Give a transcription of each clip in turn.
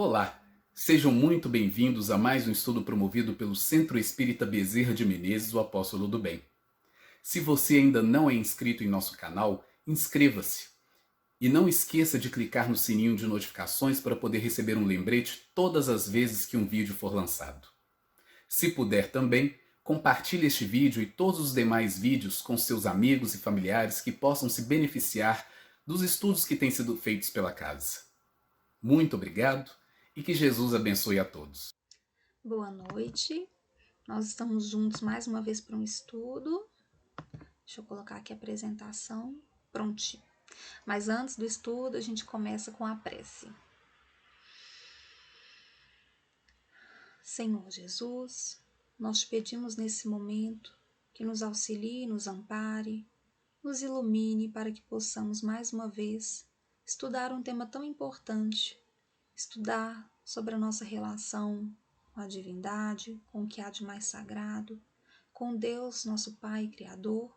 Olá, sejam muito bem-vindos a mais um estudo promovido pelo Centro Espírita Bezerra de Menezes, o Apóstolo do Bem. Se você ainda não é inscrito em nosso canal, inscreva-se. E não esqueça de clicar no sininho de notificações para poder receber um lembrete todas as vezes que um vídeo for lançado. Se puder também, compartilhe este vídeo e todos os demais vídeos com seus amigos e familiares que possam se beneficiar dos estudos que têm sido feitos pela casa. Muito obrigado e que Jesus abençoe a todos. Boa noite, nós estamos juntos mais uma vez para um estudo. Deixa eu colocar aqui a apresentação, prontinho. Mas antes do estudo, a gente começa com a prece. Senhor Jesus, nós te pedimos nesse momento que nos auxilie, nos ampare, nos ilumine para que possamos mais uma vez estudar um tema tão importante, estudar sobre a nossa relação com a divindade, com o que há de mais sagrado, com Deus, nosso Pai Criador,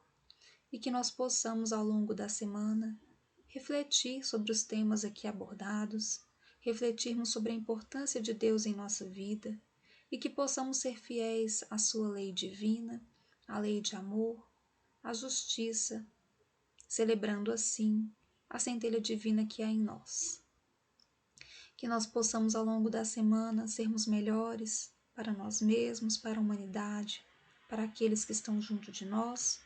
e que nós possamos, ao longo da semana, refletir sobre os temas aqui abordados, refletirmos sobre a importância de Deus em nossa vida e que possamos ser fiéis à sua lei divina, à lei de amor, à justiça, celebrando assim a centelha divina que há em nós. Que nós possamos, ao longo da semana, sermos melhores para nós mesmos, para a humanidade, para aqueles que estão junto de nós,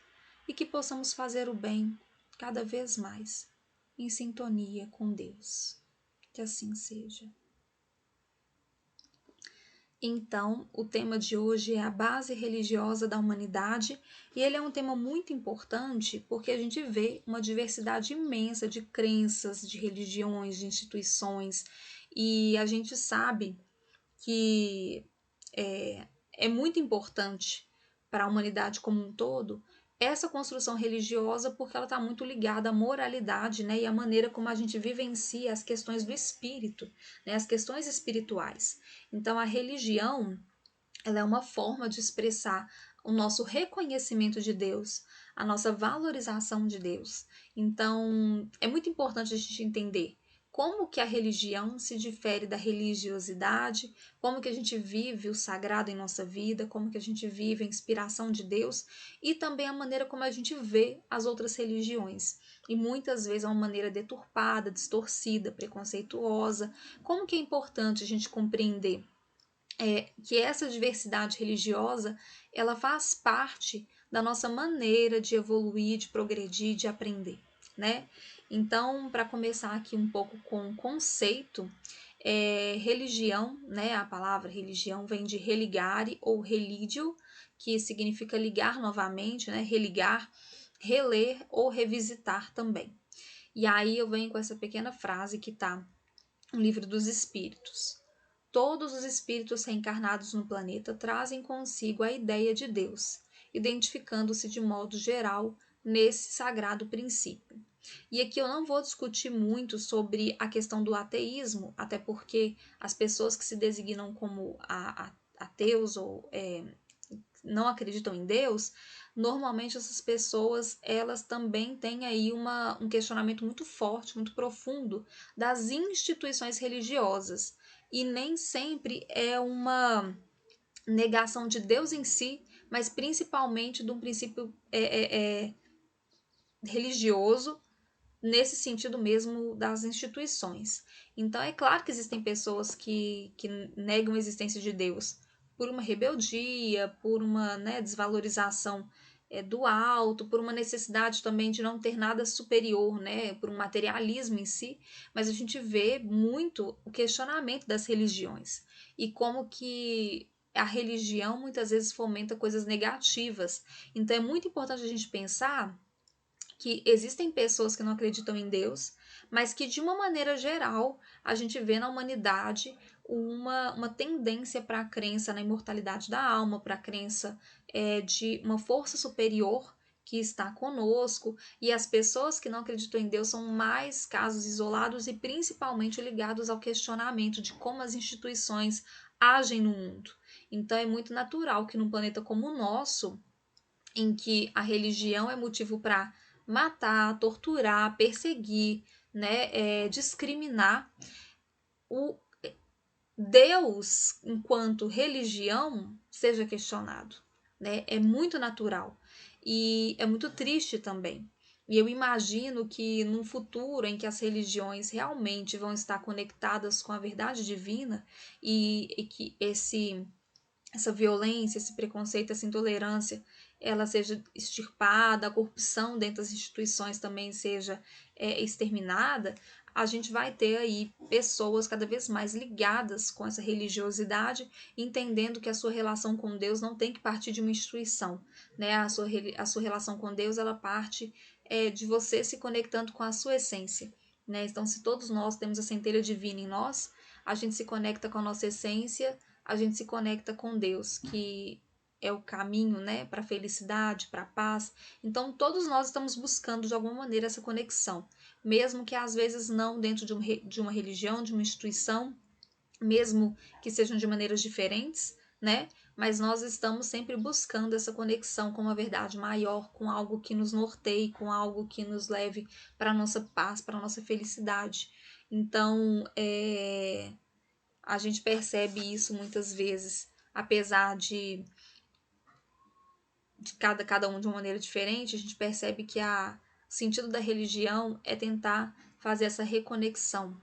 e que possamos fazer o bem cada vez mais, em sintonia com Deus. Que assim seja. Então, o tema de hoje é a base religiosa da humanidade, e ele é um tema muito importante porque a gente vê uma diversidade imensa de crenças, de religiões, de instituições, e a gente sabe que é muito importante para a humanidade como um todo essa construção religiosa, porque ela está muito ligada à moralidade, né, e à maneira como a gente vivencia as questões do espírito, né, as questões espirituais. Então, a religião, ela é uma forma de expressar o nosso reconhecimento de Deus, a nossa valorização de Deus. Então, é muito importante a gente entender como que a religião se difere da religiosidade, como que a gente vive o sagrado em nossa vida, como que a gente vive a inspiração de Deus e também a maneira como a gente vê as outras religiões. E muitas vezes é uma maneira deturpada, distorcida, preconceituosa. Como que é importante a gente compreender que essa diversidade religiosa ela faz parte da nossa maneira de evoluir, de progredir, de aprender, né? Então, para começar aqui um pouco com o conceito, religião, né? A palavra religião vem de religare ou religio, que significa ligar novamente, né? Religar, reler ou revisitar também. E aí eu venho com essa pequena frase que está no Livro dos Espíritos. Todos os espíritos reencarnados no planeta trazem consigo a ideia de Deus, identificando-se de modo geral nesse sagrado princípio. E aqui eu não vou discutir muito sobre a questão do ateísmo, até porque as pessoas que se designam como ateus ou não acreditam em Deus, normalmente essas pessoas elas também têm aí um questionamento muito forte, muito profundo das instituições religiosas. E nem sempre é uma negação de Deus em si, mas principalmente de um princípio religioso, nesse sentido mesmo das instituições. Então é claro que existem pessoas que negam a existência de Deus por uma rebeldia, por uma desvalorização do alto, por uma necessidade também de não ter nada superior, né, por um materialismo em si, mas a gente vê muito o questionamento das religiões e como que a religião muitas vezes fomenta coisas negativas. Então é muito importante a gente pensar que existem pessoas que não acreditam em Deus, mas que de uma maneira geral a gente vê na humanidade uma tendência para a crença na imortalidade da alma, para a crença de uma força superior que está conosco, e as pessoas que não acreditam em Deus são mais casos isolados e principalmente ligados ao questionamento de como as instituições agem no mundo. Então é muito natural que num planeta como o nosso, em que a religião é motivo para matar, torturar, perseguir, discriminar, o, Deus, enquanto religião, seja questionado, né? É muito natural e é muito triste também. E eu imagino que num futuro em que as religiões realmente vão estar conectadas com a verdade divina e que essa violência, esse preconceito, essa intolerância, ela seja extirpada, a corrupção dentro das instituições também seja exterminada, a gente vai ter aí pessoas cada vez mais ligadas com essa religiosidade, entendendo que a sua relação com Deus não tem que partir de uma instituição, né? A sua relação com Deus, ela parte de você se conectando com a sua essência, né? Então, se todos nós temos a centelha divina em nós, a gente se conecta com a nossa essência, a gente se conecta com Deus, que é o caminho, né, para a felicidade, para a paz. Então, todos nós estamos buscando de alguma maneira essa conexão, mesmo que às vezes não dentro de uma religião, de uma instituição, mesmo que sejam de maneiras diferentes, né? Mas nós estamos sempre buscando essa conexão com uma verdade maior, com algo que nos norteie, com algo que nos leve para a nossa paz, para a nossa felicidade. Então, a gente percebe isso muitas vezes, apesar de cada um de uma maneira diferente, a gente percebe que o sentido da religião é tentar fazer essa reconexão.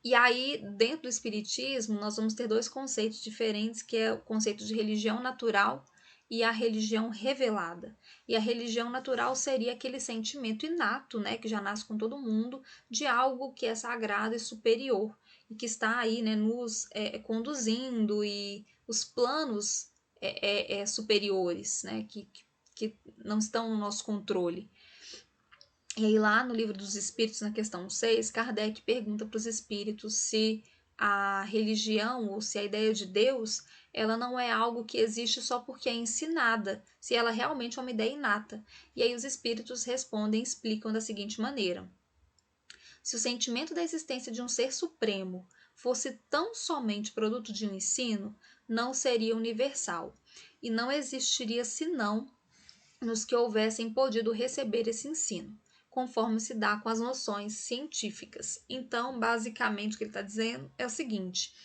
E aí, dentro do espiritismo, nós vamos ter dois conceitos diferentes, que é o conceito de religião natural e a religião revelada. E a religião natural seria aquele sentimento inato, né, que já nasce com todo mundo, de algo que é sagrado e superior, e que está aí, né, nos conduzindo, e os planos superiores, né, que não estão no nosso controle. E aí, lá no Livro dos Espíritos, na questão 6, Kardec pergunta para os espíritos se a religião ou se a ideia de Deus ela não é algo que existe só porque é ensinada, se ela realmente é uma ideia inata. E aí os espíritos respondem e explicam da seguinte maneira: se o sentimento da existência de um ser supremo fosse tão somente produto de um ensino, não seria universal, e não existiria senão nos que houvessem podido receber esse ensino, conforme se dá com as noções científicas. Então, basicamente, o que ele está dizendo é o seguinte: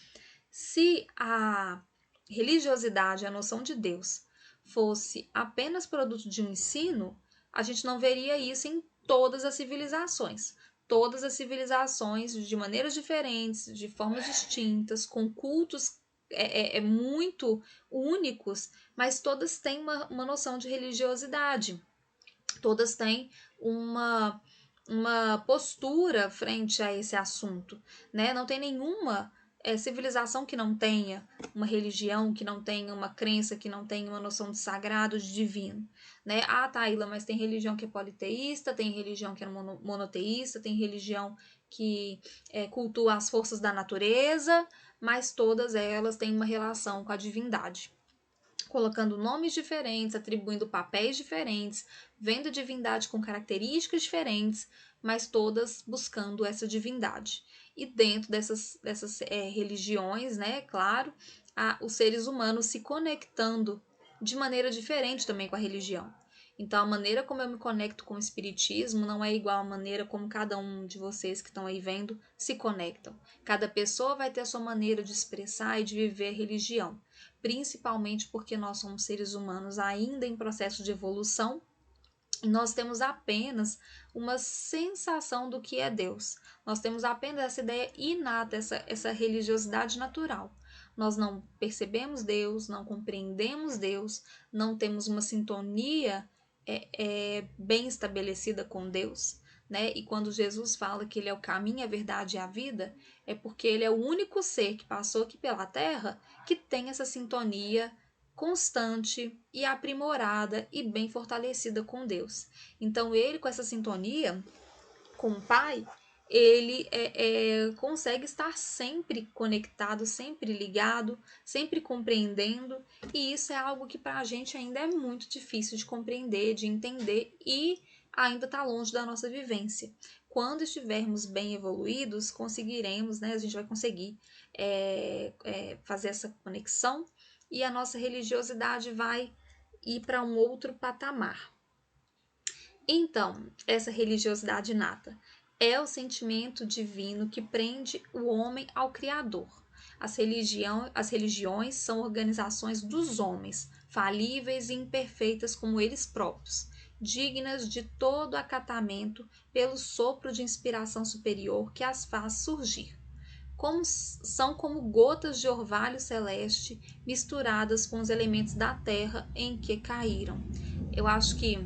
se a religiosidade, a noção de Deus, fosse apenas produto de um ensino, a gente não veria isso em todas as civilizações. Todas as civilizações, de maneiras diferentes, de formas distintas, com cultos muito únicos, mas todas têm uma noção de religiosidade. Todas têm uma postura frente a esse assunto, né? Não tem nenhuma civilização que não tenha uma religião, que não tenha uma crença, que não tenha uma noção de sagrado, de divino, né? Ah, Taíla, mas tem religião que é politeísta, tem religião que é monoteísta, tem religião que cultua as forças da natureza, mas todas elas têm uma relação com a divindade, colocando nomes diferentes, atribuindo papéis diferentes, vendo divindade com características diferentes, mas todas buscando essa divindade. E dentro dessas religiões, né, claro, os seres humanos se conectando de maneira diferente também com a religião. Então, a maneira como eu me conecto com o espiritismo não é igual à maneira como cada um de vocês que estão aí vendo se conectam. Cada pessoa vai ter a sua maneira de expressar e de viver a religião, principalmente porque nós somos seres humanos ainda em processo de evolução e nós temos apenas uma sensação do que é Deus. Nós temos apenas essa ideia inata, essa religiosidade natural. Nós não percebemos Deus, não compreendemos Deus, não temos uma sintonia bem estabelecida com Deus, né? E quando Jesus fala que ele é o caminho, a verdade e a vida, é porque ele é o único ser que passou aqui pela Terra que tem essa sintonia constante e aprimorada e bem fortalecida com Deus. Então, ele, com essa sintonia com o Pai, ele consegue estar sempre conectado, sempre ligado, sempre compreendendo, e isso é algo que para a gente ainda é muito difícil de compreender, de entender, e ainda está longe da nossa vivência. Quando estivermos bem evoluídos, conseguiremos, né? A gente vai conseguir fazer essa conexão e a nossa religiosidade vai ir para um outro patamar. Então, essa religiosidade inata é o sentimento divino que prende o homem ao Criador. as religiões são organizações dos homens, falíveis e imperfeitas como eles próprios, dignas de todo acatamento pelo sopro de inspiração superior que as faz surgir. São como gotas de orvalho celeste misturadas com os elementos da terra em que caíram. Eu acho que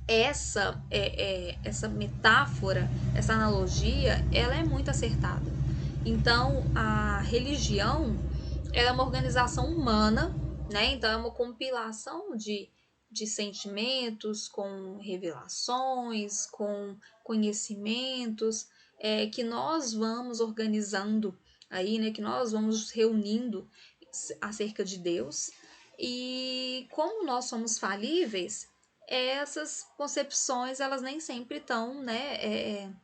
essa metáfora, essa analogia, ela é muito acertada. Então, a religião, ela é uma organização humana, né? Então, é uma compilação de sentimentos, com revelações, com conhecimentos, que nós vamos organizando aí, né? Que nós vamos reunindo acerca de Deus. E como nós somos falíveis, essas concepções elas nem sempre estão, né,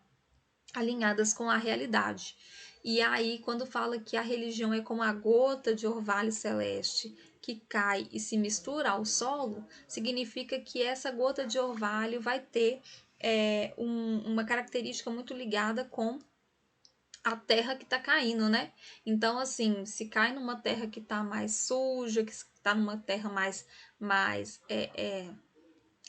alinhadas com a realidade. E aí, quando fala que a religião é como a gota de orvalho celeste que cai e se mistura ao solo, significa que essa gota de orvalho vai ter uma característica muito ligada com a terra que está caindo, né? Então, assim, se cai numa terra que está mais suja, que está numa terra mais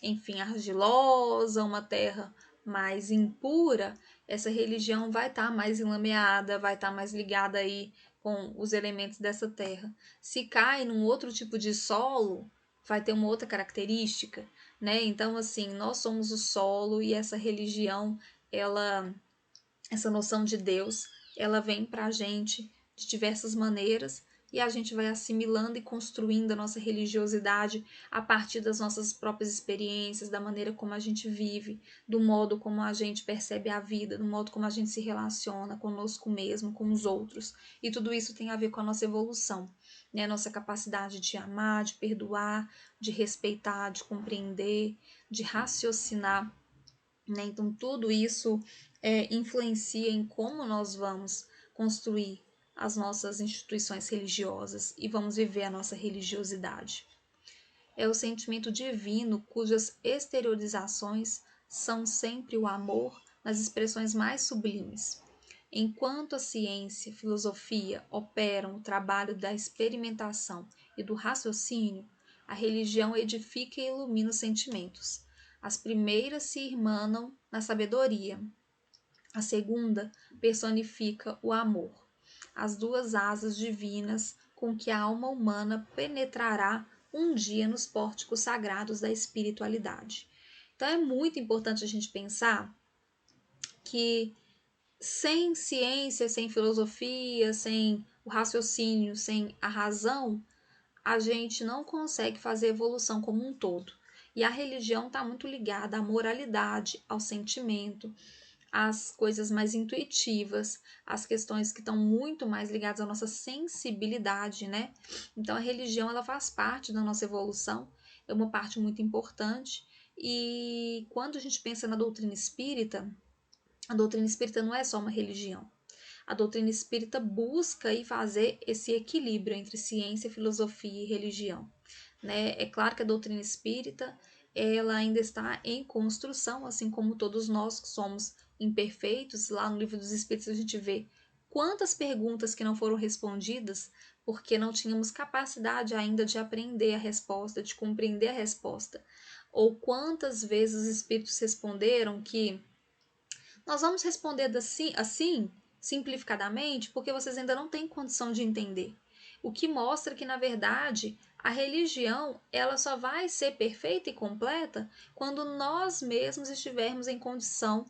enfim, argilosa, uma terra mais impura, essa religião vai estar mais enlameada, vai estar mais ligada aí com os elementos dessa terra. Se cai num outro tipo de solo, vai ter uma outra característica, né? Então, assim, nós somos o solo e essa religião, essa noção de Deus, ela vem para a gente de diversas maneiras e a gente vai assimilando e construindo a nossa religiosidade a partir das nossas próprias experiências, da maneira como a gente vive, do modo como a gente percebe a vida, do modo como a gente se relaciona conosco mesmo, com os outros. E tudo isso tem a ver com a nossa evolução, né? A nossa capacidade de amar, de perdoar, de respeitar, de compreender, de raciocinar, né? Então, tudo isso influencia em como nós vamos construir as nossas instituições religiosas e vamos viver a nossa religiosidade. É o sentimento divino cujas exteriorizações são sempre o amor nas expressões mais sublimes. Enquanto a ciência e a filosofia operam o trabalho da experimentação e do raciocínio, a religião edifica e ilumina os sentimentos. As primeiras se irmanam na sabedoria, a segunda personifica o amor, as duas asas divinas com que a alma humana penetrará um dia nos pórticos sagrados da espiritualidade. Então é muito importante a gente pensar que sem ciência, sem filosofia, sem o raciocínio, sem a razão, a gente não consegue fazer evolução como um todo. E a religião está muito ligada à moralidade, ao sentimento, às coisas mais intuitivas, às questões que estão muito mais ligadas à nossa sensibilidade, né? Então a religião ela faz parte da nossa evolução, é uma parte muito importante. E quando a gente pensa na doutrina espírita, a doutrina espírita não é só uma religião. A doutrina espírita busca e fazer esse equilíbrio entre ciência, filosofia e religião, né? É claro que a doutrina espírita ela ainda está em construção, assim como todos nós que somos imperfeitos. Lá no Livro dos Espíritos a gente vê quantas perguntas que não foram respondidas porque não tínhamos capacidade ainda de aprender a resposta, de compreender a resposta. Ou quantas vezes os espíritos responderam que nós vamos responder assim, simplificadamente, porque vocês ainda não têm condição de entender. O que mostra que, na verdade, a religião ela só vai ser perfeita e completa quando nós mesmos estivermos em condição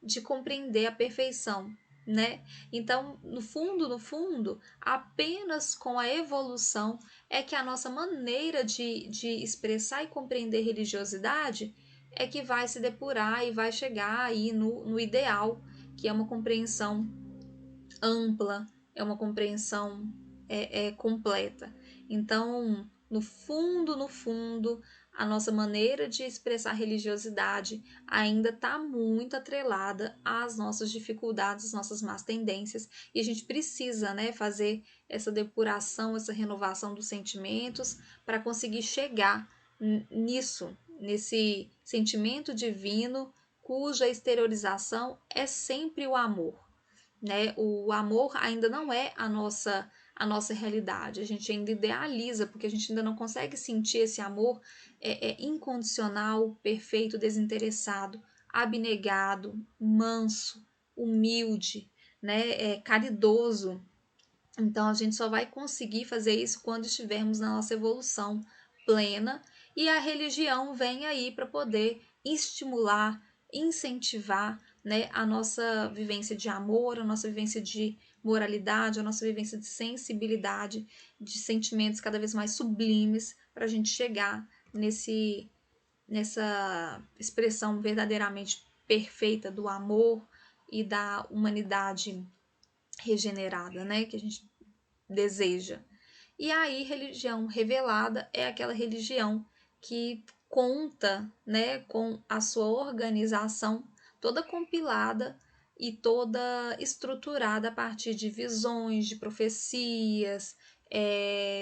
de compreender a perfeição, né? Então, no fundo, apenas com a evolução é que a nossa maneira de expressar e compreender religiosidade é que vai se depurar e vai chegar aí no ideal, que é uma compreensão ampla, é uma compreensão completa. Então, no fundo, a nossa maneira de expressar religiosidade ainda está muito atrelada às nossas dificuldades, às nossas más tendências, e a gente precisa, né, fazer essa depuração, essa renovação dos sentimentos para conseguir chegar nisso, nesse sentimento divino cuja exteriorização é sempre o amor. né? O amor ainda não é a nossa realidade. A gente ainda idealiza, porque a gente ainda não consegue sentir esse amor incondicional, perfeito, desinteressado, abnegado, manso, humilde, né? Caridoso. Então a gente só vai conseguir fazer isso quando estivermos na nossa evolução plena, e a religião vem aí para poder estimular, incentivar, né, a nossa vivência de amor, a nossa vivência de moralidade, a nossa vivência de sensibilidade, de sentimentos cada vez mais sublimes, para a gente chegar nessa expressão verdadeiramente perfeita do amor e da humanidade regenerada, né, que a gente deseja. E aí, religião revelada é aquela religião que conta, né, com a sua organização toda compilada e toda estruturada a partir de visões, de profecias,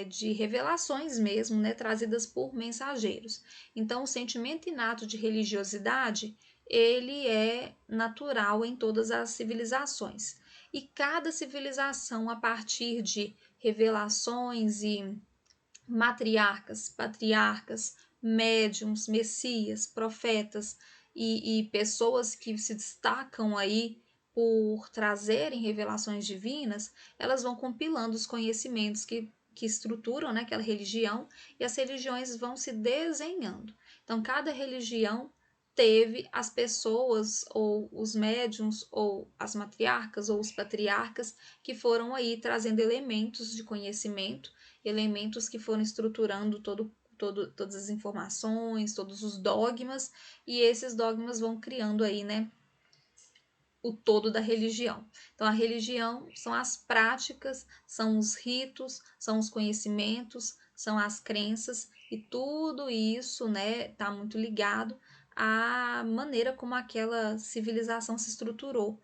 de revelações mesmo, né, trazidas por mensageiros. Então, o sentimento inato de religiosidade, ele é natural em todas as civilizações. E cada civilização, a partir de revelações e matriarcas, patriarcas, médiums, messias, profetas e pessoas que se destacam aí por trazerem revelações divinas, elas vão compilando os conhecimentos que estruturam, né, aquela religião, e as religiões vão se desenhando. Então, cada religião teve as pessoas, ou os médiums, ou as matriarcas, ou os patriarcas, que foram aí trazendo elementos de conhecimento, elementos que foram estruturando todas as informações, todos os dogmas, e esses dogmas vão criando aí, né, o todo da religião. Então, a religião são as práticas, são os ritos, são os conhecimentos, são as crenças, e tudo isso, né, está muito ligado à maneira como aquela civilização se estruturou.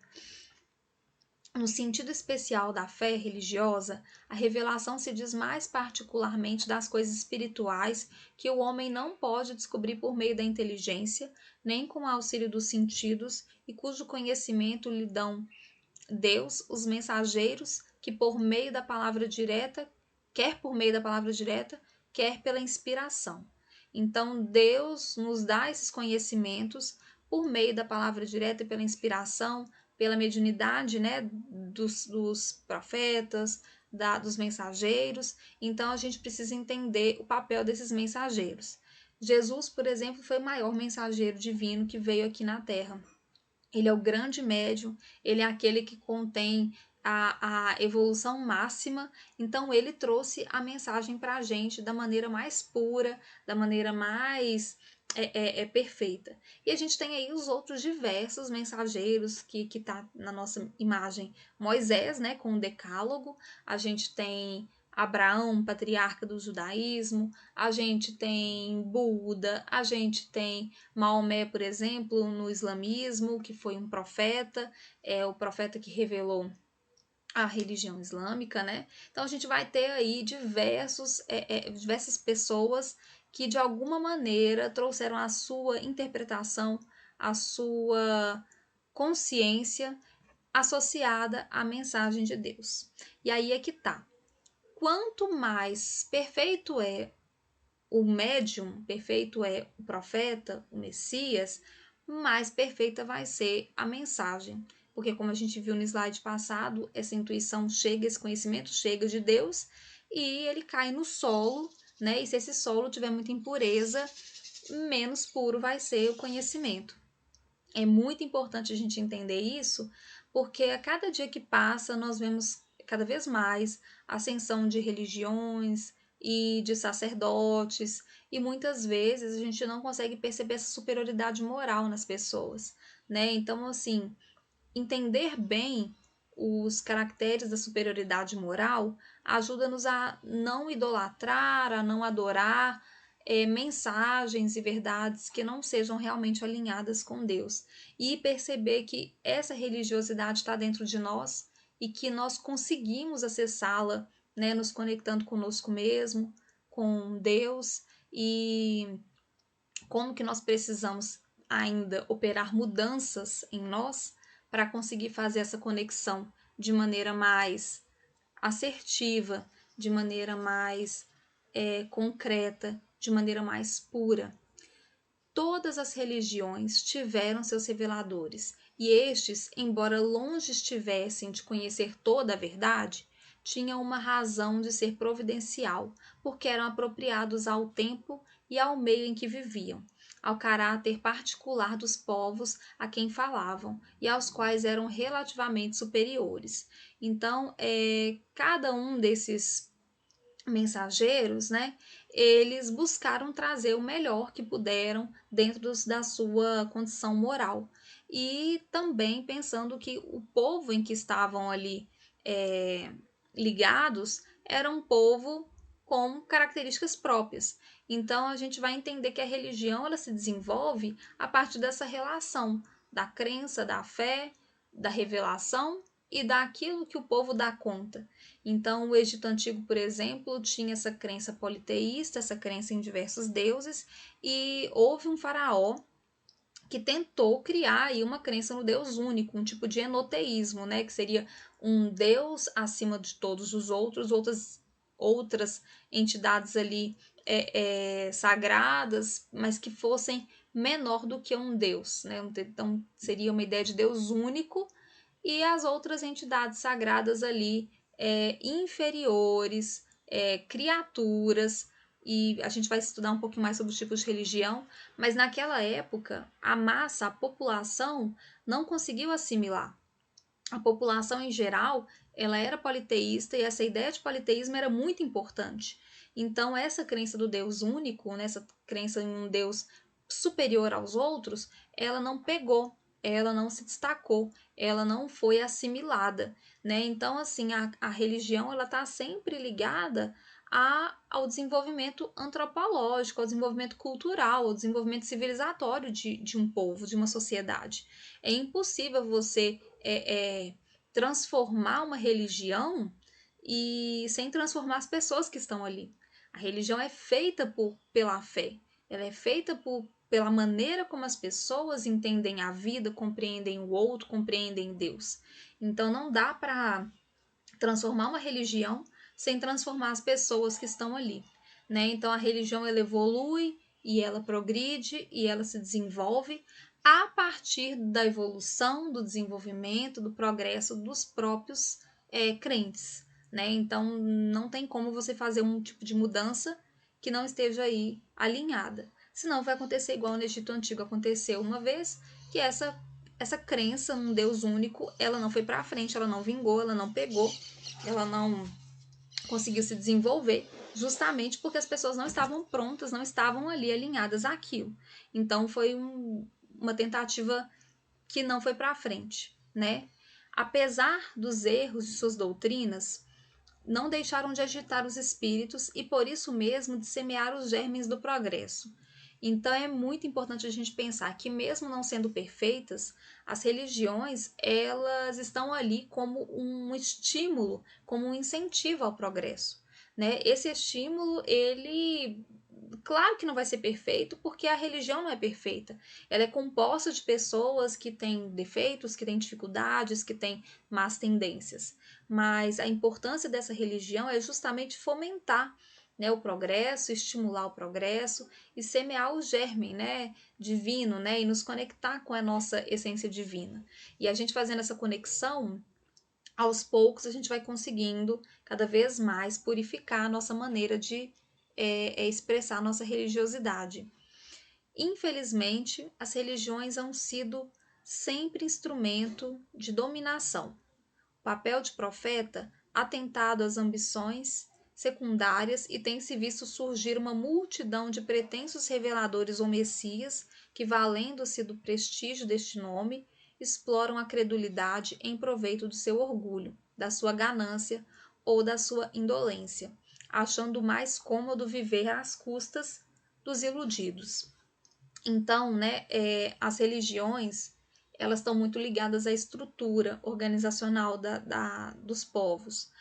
No sentido especial da fé religiosa, a revelação se diz mais particularmente das coisas espirituais que o homem não pode descobrir por meio da inteligência, nem com o auxílio dos sentidos, e cujo conhecimento lhe dão Deus, os mensageiros, que por meio da palavra direta, quer por meio da palavra direta, quer pela inspiração. Então, Deus nos dá esses conhecimentos por meio da palavra direta e pela inspiração, pela mediunidade, né, dos profetas, dos mensageiros. Então, a gente precisa entender o papel desses mensageiros. Jesus, por exemplo, foi o maior mensageiro divino que veio aqui na Terra. Ele é o grande médium, ele é aquele que contém a evolução máxima, então ele trouxe a mensagem para a gente da maneira mais pura, da maneira mais perfeita. E a gente tem aí os outros diversos mensageiros que tá na nossa imagem. Moisés, né, com o decálogo, a gente tem Abraão, patriarca do judaísmo, a gente tem Buda, a gente tem Maomé, por exemplo, no islamismo, que foi um profeta, o profeta que revelou a religião islâmica, né? Então a gente vai ter aí diversas pessoas que de alguma maneira trouxeram a sua interpretação, a sua consciência associada à mensagem de Deus. E aí é que tá. Quanto mais perfeito é o médium, perfeito é o profeta, o Messias, mais perfeita vai ser a mensagem. Porque, como a gente viu no slide passado, essa intuição chega, esse conhecimento chega de Deus e ele cai no solo, né? E se esse solo tiver muita impureza, menos puro vai ser o conhecimento. É muito importante a gente entender isso, porque a cada dia que passa, nós vemos cada vez mais ascensão de religiões e de sacerdotes, e muitas vezes a gente não consegue perceber essa superioridade moral nas pessoas, né? Então, assim, entender bem os caracteres da superioridade moral ajuda-nos a não idolatrar, a não adorar mensagens e verdades que não sejam realmente alinhadas com Deus. E perceber que essa religiosidade está dentro de nós e que nós conseguimos acessá-la, né, nos conectando conosco mesmo, com Deus, e como que nós precisamos ainda operar mudanças em nós para conseguir fazer essa conexão de maneira mais assertiva, de maneira mais concreta, de maneira mais pura. Todas as religiões tiveram seus reveladores, e estes, embora longe estivessem de conhecer toda a verdade, tinham uma razão de ser providencial, porque eram apropriados ao tempo e ao meio em que viviam, ao caráter particular dos povos a quem falavam e aos quais eram relativamente superiores. Então, cada um desses mensageiros, né, eles buscaram trazer o melhor que puderam dentro da sua condição moral. E também pensando que o povo em que estavam ali é, ligados era um povo com características próprias. Então a gente vai entender que a religião ela se desenvolve a partir dessa relação da crença, da fé, da revelação e daquilo que o povo dá conta. Então, o Egito Antigo, por exemplo, tinha essa crença politeísta, essa crença em diversos deuses, e houve um faraó que tentou criar aí uma crença no Deus único, um tipo de enoteísmo, né, que seria um Deus acima de todos os outros, outras entidades ali sagradas, mas que fossem menor do que um Deus, né? Então seria uma ideia de Deus único e as outras entidades sagradas ali inferiores, criaturas, e a gente vai estudar um pouquinho mais sobre os tipos de religião, mas naquela época a massa, a população não conseguiu assimilar. A população em geral, ela era politeísta e essa ideia de politeísmo era muito importante. Então essa crença do Deus único, né, essa crença em um Deus superior aos outros, ela não pegou, ela não se destacou, ela não foi assimilada, né? Então assim, a religião ela está sempre ligada ao desenvolvimento antropológico, ao desenvolvimento cultural, ao desenvolvimento civilizatório de um povo, de uma sociedade. É impossível você transformar uma religião e sem transformar as pessoas que estão ali. A religião é feita pela fé, ela é feita pela maneira como as pessoas entendem a vida, compreendem o outro, compreendem Deus. Então não dá para transformar uma religião sem transformar as pessoas que estão ali, né? Então a religião ela evolui e ela progride e ela se desenvolve a partir da evolução, do desenvolvimento, do progresso dos próprios crentes, né? Então não tem como você fazer um tipo de mudança que não esteja aí alinhada. Senão vai acontecer igual no Egito Antigo aconteceu uma vez, que essa crença num Deus único, ela não foi para frente, ela não vingou, ela não pegou, ela não conseguiu se desenvolver, justamente porque as pessoas não estavam prontas, não estavam ali alinhadas àquilo. Então foi uma tentativa que não foi para frente, né? Apesar dos erros de suas doutrinas, não deixaram de agitar os espíritos e por isso mesmo de semear os germes do progresso. Então é muito importante a gente pensar que mesmo não sendo perfeitas, as religiões elas estão ali como um estímulo, como um incentivo ao progresso, né? Esse estímulo ele claro que não vai ser perfeito, porque a religião não é perfeita. Ela é composta de pessoas que têm defeitos, que têm dificuldades, que têm más tendências. Mas a importância dessa religião é justamente fomentar, né, o progresso, estimular o progresso e semear o germe, né, divino, né, e nos conectar com a nossa essência divina. E a gente fazendo essa conexão, aos poucos a gente vai conseguindo cada vez mais purificar a nossa maneira de expressar a nossa religiosidade. Infelizmente, as religiões han sido sempre instrumento de dominação. O papel de profeta atentado às ambições secundárias e tem-se visto surgir uma multidão de pretensos reveladores ou messias que, valendo-se do prestígio deste nome, exploram a credulidade em proveito do seu orgulho, da sua ganância ou da sua indolência, achando mais cômodo viver às custas dos iludidos. Então, né, as religiões elas estão muito ligadas à estrutura organizacional dos povos.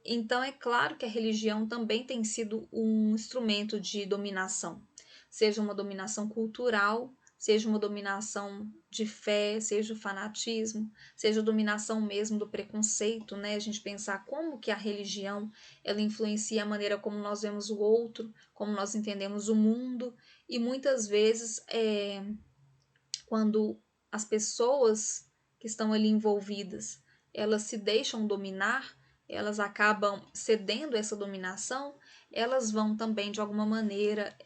Então, é claro que a religião também tem sido um instrumento de dominação, seja uma dominação cultural, seja uma dominação de fé, seja o fanatismo, seja a dominação mesmo do preconceito, né? A gente pensar como que a religião ela influencia a maneira como nós vemos o outro, como nós entendemos o mundo, e muitas vezes quando as pessoas que estão ali envolvidas, elas se deixam dominar, elas acabam cedendo essa dominação, elas vão também de alguma maneira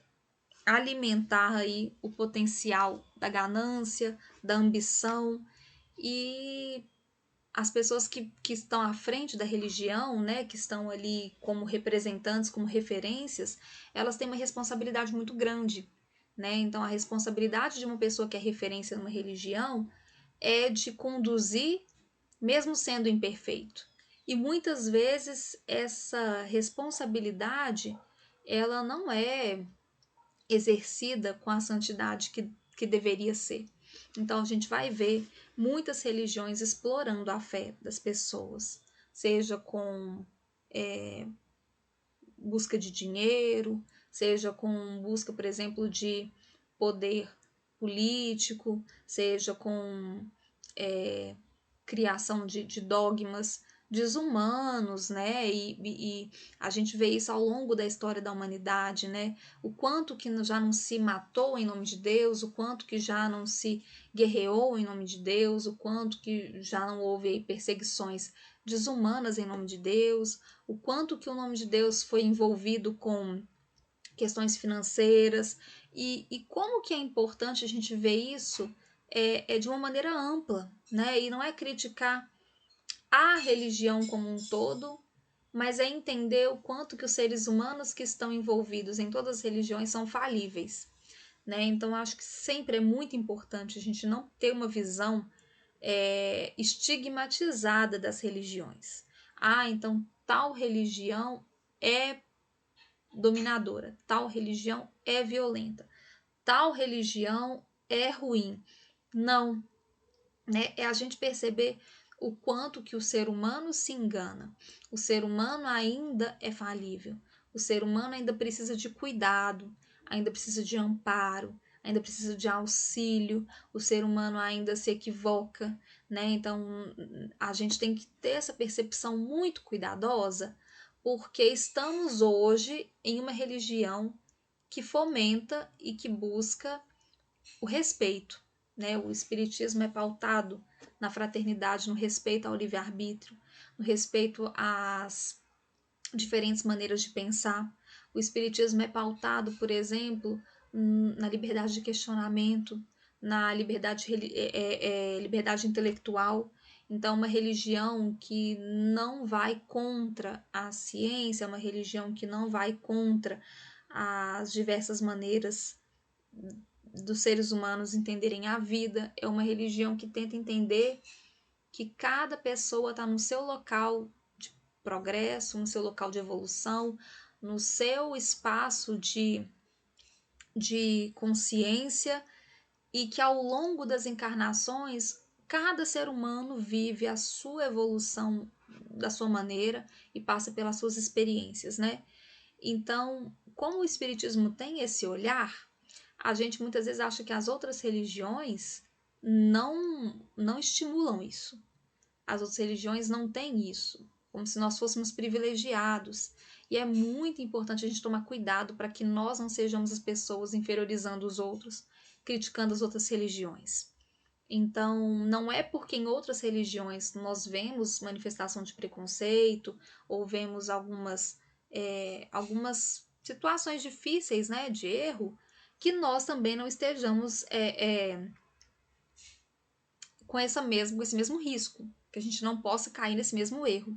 alimentar aí o potencial da ganância, da ambição, e as pessoas que estão à frente da religião, né, que estão ali como representantes, como referências, elas têm uma responsabilidade muito grande, né? Então a responsabilidade de uma pessoa que é referência numa religião é de conduzir, mesmo sendo imperfeito. E muitas vezes essa responsabilidade ela não é exercida com a santidade que deveria ser. Então a gente vai ver muitas religiões explorando a fé das pessoas, seja com busca de dinheiro, seja com busca, por exemplo, de poder político, seja com criação de dogmas desumanos, né? E a gente vê isso ao longo da história da humanidade, né? O quanto que já não se matou em nome de Deus, o quanto que já não se guerreou em nome de Deus, o quanto que já não houve perseguições desumanas em nome de Deus, o quanto que o nome de Deus foi envolvido com questões financeiras, e como que é importante a gente ver isso de uma maneira ampla, né? E não é criticar a religião como um todo, mas é entender o quanto que os seres humanos que estão envolvidos em todas as religiões são falíveis, né? Então acho que sempre é muito importante a gente não ter uma visão estigmatizada das religiões. Ah, então tal religião é dominadora, tal religião é violenta, tal religião é ruim. Não, né? É a gente perceber o quanto que o ser humano se engana. O ser humano ainda é falível. O ser humano ainda precisa de cuidado, ainda precisa de amparo, ainda precisa de auxílio. O ser humano ainda se equivoca, né? Então a gente tem que ter essa percepção muito cuidadosa, porque estamos hoje em uma religião que fomenta e que busca o respeito, né? O espiritismo é pautado na fraternidade, no respeito ao livre-arbítrio, no respeito às diferentes maneiras de pensar. O espiritismo é pautado, por exemplo, na liberdade de questionamento, na liberdade intelectual. Então, uma religião que não vai contra a ciência, uma religião que não vai contra as diversas maneiras dos seres humanos entenderem a vida, é uma religião que tenta entender que cada pessoa está no seu local de progresso, no seu local de evolução, no seu espaço de consciência, e que ao longo das encarnações cada ser humano vive a sua evolução da sua maneira e passa pelas suas experiências, né? Então, como o espiritismo tem esse olhar, a gente muitas vezes acha que as outras religiões não estimulam isso. As outras religiões não têm isso, como se nós fôssemos privilegiados. E é muito importante a gente tomar cuidado para que nós não sejamos as pessoas inferiorizando os outros, criticando as outras religiões. Então, não é porque em outras religiões nós vemos manifestação de preconceito ou vemos algumas situações difíceis, né, de erro, que nós também não estejamos com esse mesmo risco, que a gente não possa cair nesse mesmo erro.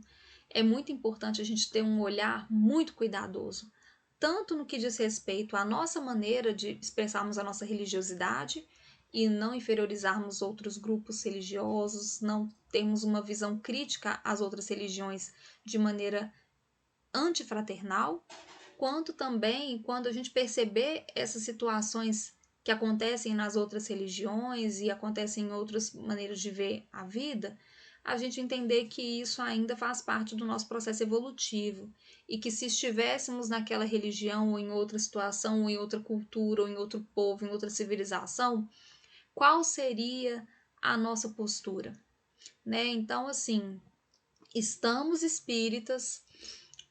É muito importante a gente ter um olhar muito cuidadoso, tanto no que diz respeito à nossa maneira de expressarmos a nossa religiosidade e não inferiorizarmos outros grupos religiosos, não termos uma visão crítica às outras religiões de maneira antifraternal, quanto também quando a gente perceber essas situações que acontecem nas outras religiões e acontecem em outras maneiras de ver a vida, a gente entender que isso ainda faz parte do nosso processo evolutivo e que se estivéssemos naquela religião ou em outra situação, ou em outra cultura, ou em outro povo, em outra civilização, qual seria a nossa postura, né? Então, assim, estamos espíritas,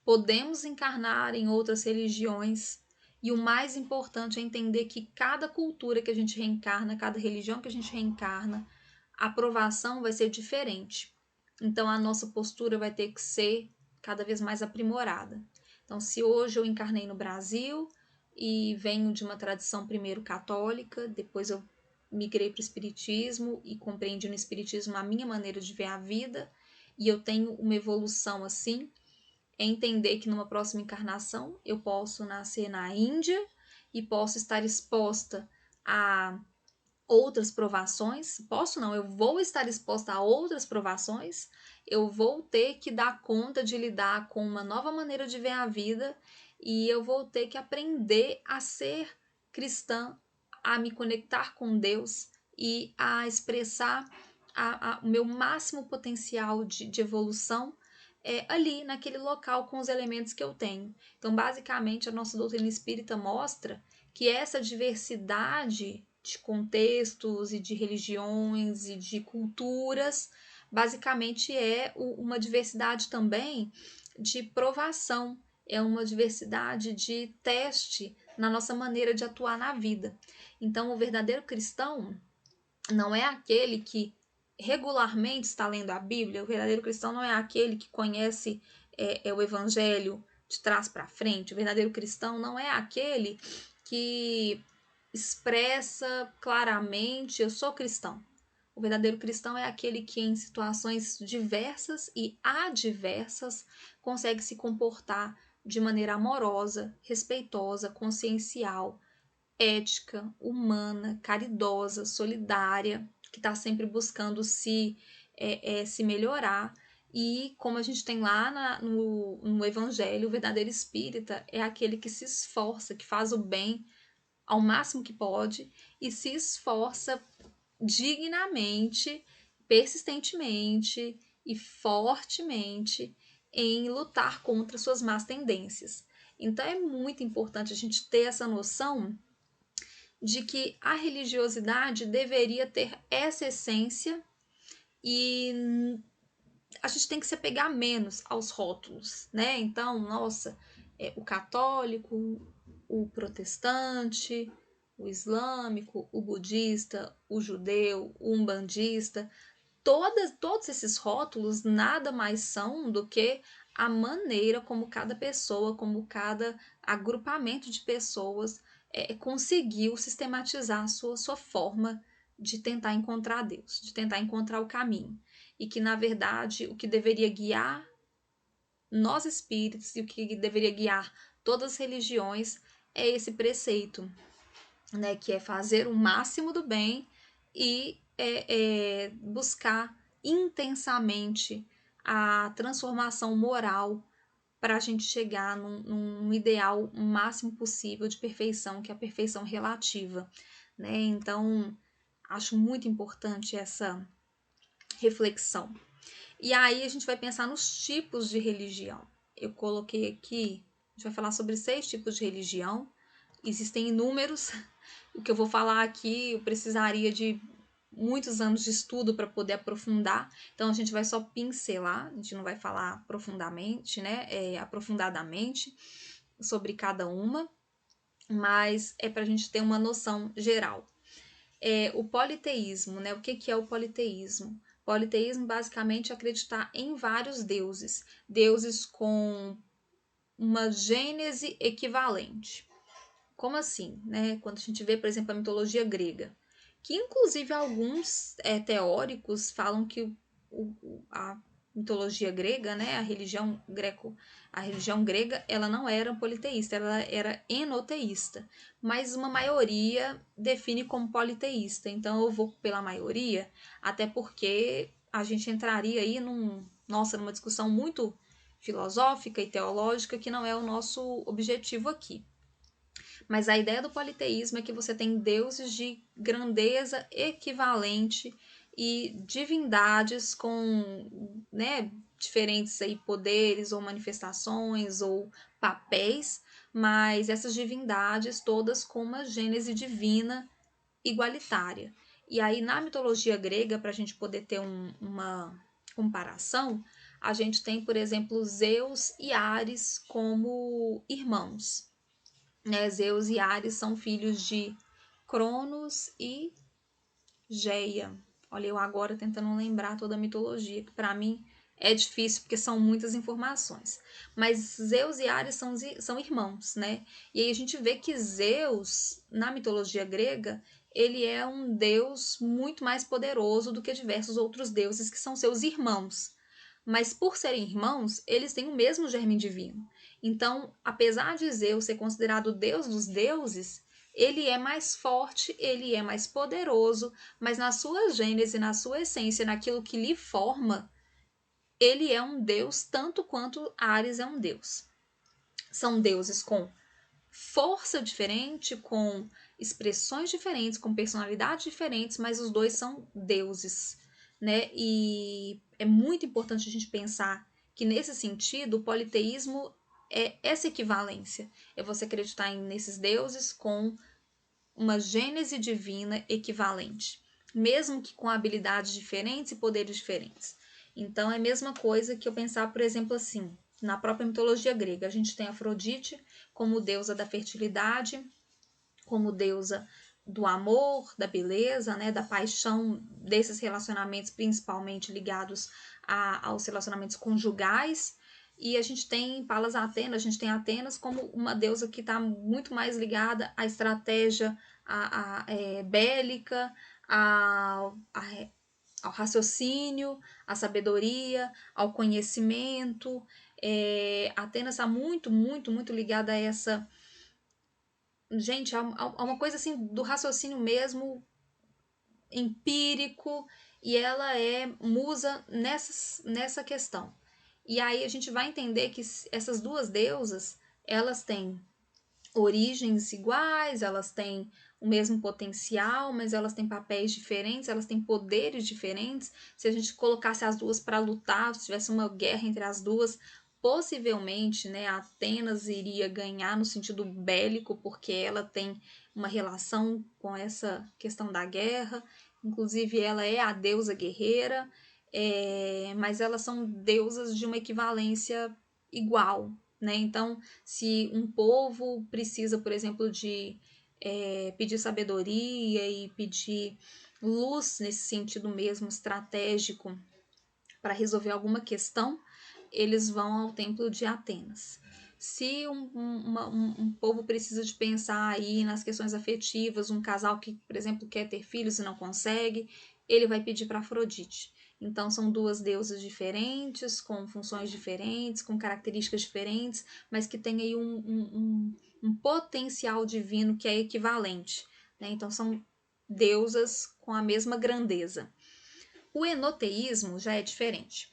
podemos encarnar em outras religiões, e o mais importante é entender que cada cultura que a gente reencarna, cada religião que a gente reencarna, a aprovação vai ser diferente. Então a nossa postura vai ter que ser cada vez mais aprimorada. Então, se hoje eu encarnei no Brasil e venho de uma tradição primeiro católica, depois eu migrei para o espiritismo e compreendi no espiritismo a minha maneira de ver a vida, e eu tenho uma evolução assim, é entender que numa próxima encarnação eu posso nascer na Índia e posso estar exposta a outras provações. Posso não, eu vou estar exposta a outras provações. Eu vou ter que dar conta de lidar com uma nova maneira de ver a vida e eu vou ter que aprender a ser cristã, a me conectar com Deus e a expressar o meu máximo potencial de evolução ali naquele local com os elementos que eu tenho. Então, basicamente, a nossa doutrina espírita mostra que essa diversidade de contextos e de religiões e de culturas basicamente é uma diversidade também de provação, é uma diversidade de teste na nossa maneira de atuar na vida. Então, o verdadeiro cristão não é aquele que regularmente está lendo a Bíblia, o verdadeiro cristão não é aquele que conhece o Evangelho de trás para frente, o verdadeiro cristão não é aquele que expressa claramente: eu sou cristão. O verdadeiro cristão é aquele que, em situações diversas e adversas, consegue se comportar de maneira amorosa, respeitosa, consciencial, ética, humana, caridosa, solidária, que está sempre buscando se melhorar. E como a gente tem lá no Evangelho, o verdadeiro espírita é aquele que se esforça, que faz o bem ao máximo que pode e se esforça dignamente, persistentemente e fortemente em lutar contra suas más tendências. Então é muito importante a gente ter essa noção de que a religiosidade deveria ter essa essência e a gente tem que se apegar menos aos rótulos, né? Então, nossa, o católico, o protestante, o islâmico, o budista, o judeu, o umbandista, todos esses rótulos nada mais são do que a maneira como cada pessoa, como cada agrupamento de pessoas conseguiu sistematizar a sua forma de tentar encontrar Deus, de tentar encontrar o caminho. E que, na verdade, o que deveria guiar nós espíritos e o que deveria guiar todas as religiões é esse preceito, né, que é fazer o máximo do bem e buscar intensamente a transformação moral para a gente chegar num ideal máximo possível de perfeição, que é a perfeição relativa, né? Então, acho muito importante essa reflexão. E aí a gente vai pensar nos tipos de religião. Eu coloquei aqui, a gente vai falar sobre 6 tipos de religião. Existem inúmeros. O que eu vou falar aqui, eu precisaria de muitos anos de estudo para poder aprofundar. Então a gente vai só pincelar, a gente não vai falar profundamente, né? Aprofundadamente sobre cada uma, mas é para a gente ter uma noção geral. O politeísmo, né? O que é o politeísmo? Politeísmo basicamente é acreditar em vários deuses, deuses com uma gênese equivalente. Como assim? Né? Quando a gente vê, por exemplo, a mitologia grega, que inclusive alguns teóricos falam que a mitologia grega, né, a religião grega, ela não era politeísta, ela era enoteísta, mas uma maioria define como politeísta. Então eu vou pela maioria, até porque a gente entraria aí numa discussão muito filosófica e teológica que não é o nosso objetivo aqui. Mas a ideia do politeísmo é que você tem deuses de grandeza equivalente e divindades com, né, diferentes aí poderes ou manifestações ou papéis, mas essas divindades todas com uma gênese divina igualitária. E aí, na mitologia grega, para a gente poder ter uma comparação, a gente tem, por exemplo, Zeus e Ares como irmãos. Né? Zeus e Ares são filhos de Cronos e Geia. Olha, eu agora tentando lembrar toda a mitologia, que para mim é difícil porque são muitas informações. Mas Zeus e Ares são irmãos, né? E aí a gente vê que Zeus, na mitologia grega, ele é um deus muito mais poderoso do que diversos outros deuses que são seus irmãos. Mas por serem irmãos, eles têm o mesmo germe divino. Então, apesar de Zeus ser considerado o deus dos deuses, ele é mais forte, ele é mais poderoso, mas na sua gênese, na sua essência, naquilo que lhe forma, ele é um deus tanto quanto Ares é um deus. São deuses com força diferente, com expressões diferentes, com personalidades diferentes, mas os dois são deuses, né? E é muito importante a gente pensar que nesse sentido o politeísmo é essa equivalência, é você acreditar nesses deuses com uma gênese divina equivalente, mesmo que com habilidades diferentes e poderes diferentes. Então é a mesma coisa que eu pensar, por exemplo, assim, na própria mitologia grega, a gente tem Afrodite como deusa da fertilidade, como deusa do amor, da beleza, né, da paixão, desses relacionamentos principalmente ligados aos relacionamentos conjugais. E a gente tem Palas Atenas, a gente tem Atenas como uma deusa que está muito mais ligada à estratégia bélica, ao raciocínio, à sabedoria, ao conhecimento. Atenas está muito, muito, muito ligada a essa. Gente, há uma coisa assim do raciocínio mesmo, empírico, e ela é musa nessa questão. E aí a gente vai entender que essas duas deusas, elas têm origens iguais, elas têm o mesmo potencial, mas elas têm papéis diferentes, elas têm poderes diferentes. Se a gente colocasse as duas para lutar, se tivesse uma guerra entre as duas, possivelmente, né, Atenas iria ganhar no sentido bélico, porque ela tem uma relação com essa questão da guerra. Inclusive, ela é a deusa guerreira, mas elas são deusas de uma equivalência igual, né? Então, se um povo precisa, por exemplo, de pedir sabedoria e pedir luz nesse sentido mesmo estratégico para resolver alguma questão, eles vão ao templo de Atenas. Se um povo precisa de pensar aí nas questões afetivas, um casal que, por exemplo, quer ter filhos e não consegue, ele vai pedir para Afrodite. Então, são duas deusas diferentes, com funções diferentes, com características diferentes, mas que têm aí um potencial divino que é equivalente. Né? Então, são deusas com a mesma grandeza. O enoteísmo já é diferente.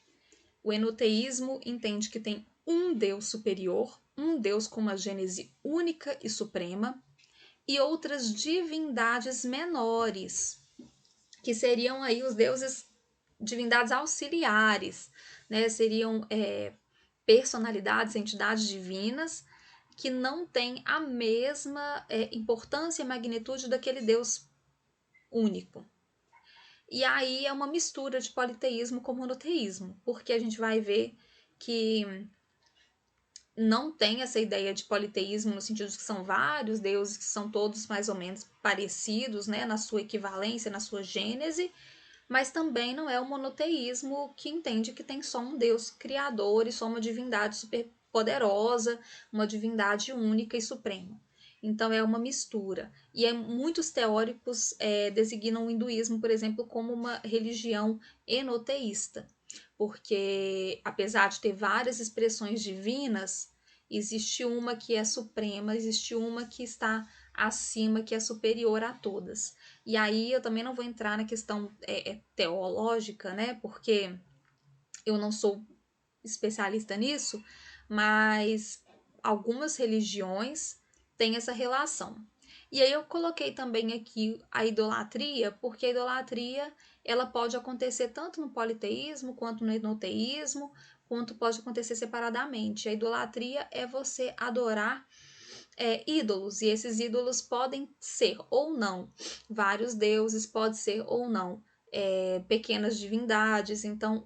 O enoteísmo entende que tem um Deus superior, um Deus com uma gênese única e suprema, e outras divindades menores, que seriam aí os deuses, divindades auxiliares, né? Seriam personalidades, entidades divinas que não têm a mesma importância e magnitude daquele Deus único. E aí é uma mistura de politeísmo com monoteísmo, porque a gente vai ver que não tem essa ideia de politeísmo no sentido de que são vários deuses que são todos mais ou menos parecidos, né, na sua equivalência, na sua gênese, mas também não é o monoteísmo que entende que tem só um Deus criador e só uma divindade super poderosa, uma divindade única e suprema. Então é uma mistura. E muitos teóricos designam o hinduísmo, por exemplo, como uma religião enoteísta, porque apesar de ter várias expressões divinas, existe uma que é suprema, existe uma que está acima, que é superior a todas. E aí eu também não vou entrar na questão teológica, né? Porque eu não sou especialista nisso, mas algumas religiões têm essa relação. E aí eu coloquei também aqui a idolatria, porque a idolatria ela pode acontecer tanto no politeísmo quanto no enoteísmo, quanto pode acontecer separadamente. A idolatria é você adorar ídolos, e esses ídolos podem ser ou não vários deuses, pode ser ou não pequenas divindades. Então,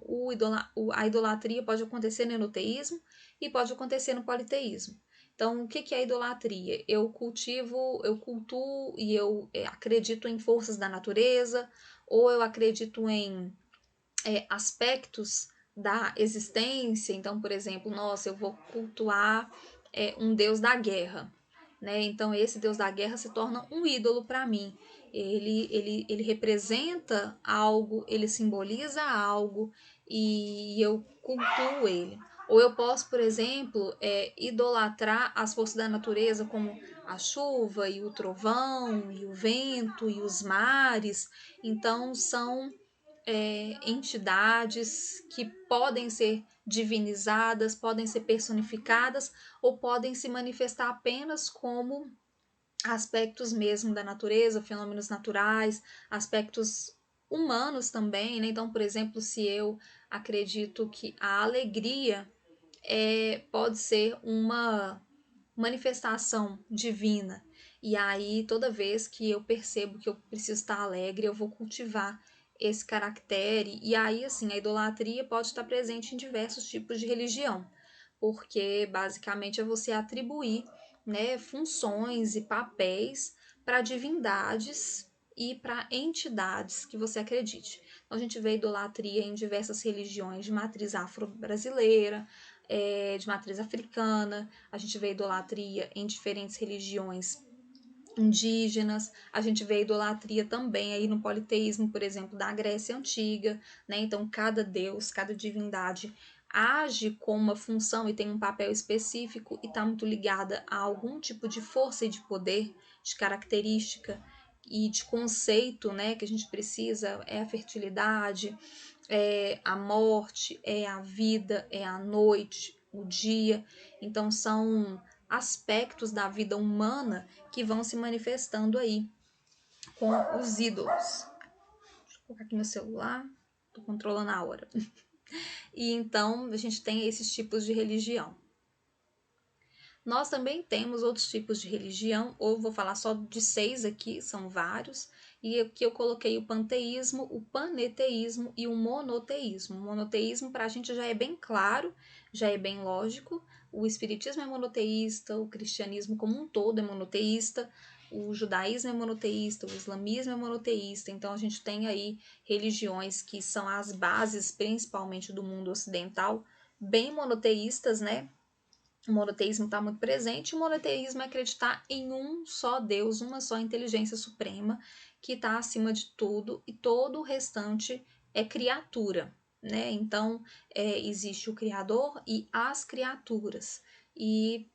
a idolatria pode acontecer no enoteísmo e pode acontecer no politeísmo. Então, o que é a idolatria? Eu cultuo e eu acredito em forças da natureza, ou eu acredito em aspectos da existência. Então, por exemplo, nossa, eu vou cultuar um deus da guerra, né? Então, esse deus da guerra se torna um ídolo para mim. Ele representa algo, ele simboliza algo e eu cultuo ele. Ou eu posso, por exemplo, idolatrar as forças da natureza, como a chuva e o trovão e o vento e os mares. Então, são entidades que podem ser divinizadas, podem ser personificadas ou podem se manifestar apenas como aspectos mesmo da natureza, fenômenos naturais, aspectos humanos também, né? Então, por exemplo, se eu acredito que a alegria pode ser uma manifestação divina, e aí toda vez que eu percebo que eu preciso estar alegre, eu vou cultivar esse caractere. E aí assim, a idolatria pode estar presente em diversos tipos de religião, porque basicamente é você atribuir, né, funções e papéis para divindades e para entidades que você acredite. Então, a gente vê idolatria em diversas religiões de matriz afro-brasileira, de matriz africana, a gente vê idolatria em diferentes religiões indígenas, a gente vê idolatria também aí no politeísmo, por exemplo, da Grécia Antiga, né? Então, cada deus, cada divindade age com uma função e tem um papel específico e está muito ligada a algum tipo de força e de poder, de característica e de conceito, né, que a gente precisa, é a fertilidade, é a morte, é a vida, é a noite, o dia. Então são aspectos da vida humana que vão se manifestando aí com os ídolos. Deixa eu colocar aqui meu celular, tô controlando a hora. E então a gente tem esses tipos de religião. Nós também temos outros tipos de religião, ou vou falar só de 6 aqui, são vários, e aqui eu coloquei o panteísmo, o paneteísmo e o monoteísmo. O monoteísmo para a gente já é bem claro, já é bem lógico. O espiritismo é monoteísta, o cristianismo como um todo é monoteísta, o judaísmo é monoteísta, o islamismo é monoteísta. Então a gente tem aí religiões que são as bases, principalmente do mundo ocidental, bem monoteístas, né? O monoteísmo está muito presente. O monoteísmo é acreditar em um só Deus, uma só inteligência suprema que está acima de tudo e todo o restante é criatura, né? Então, existe o Criador e as criaturas. E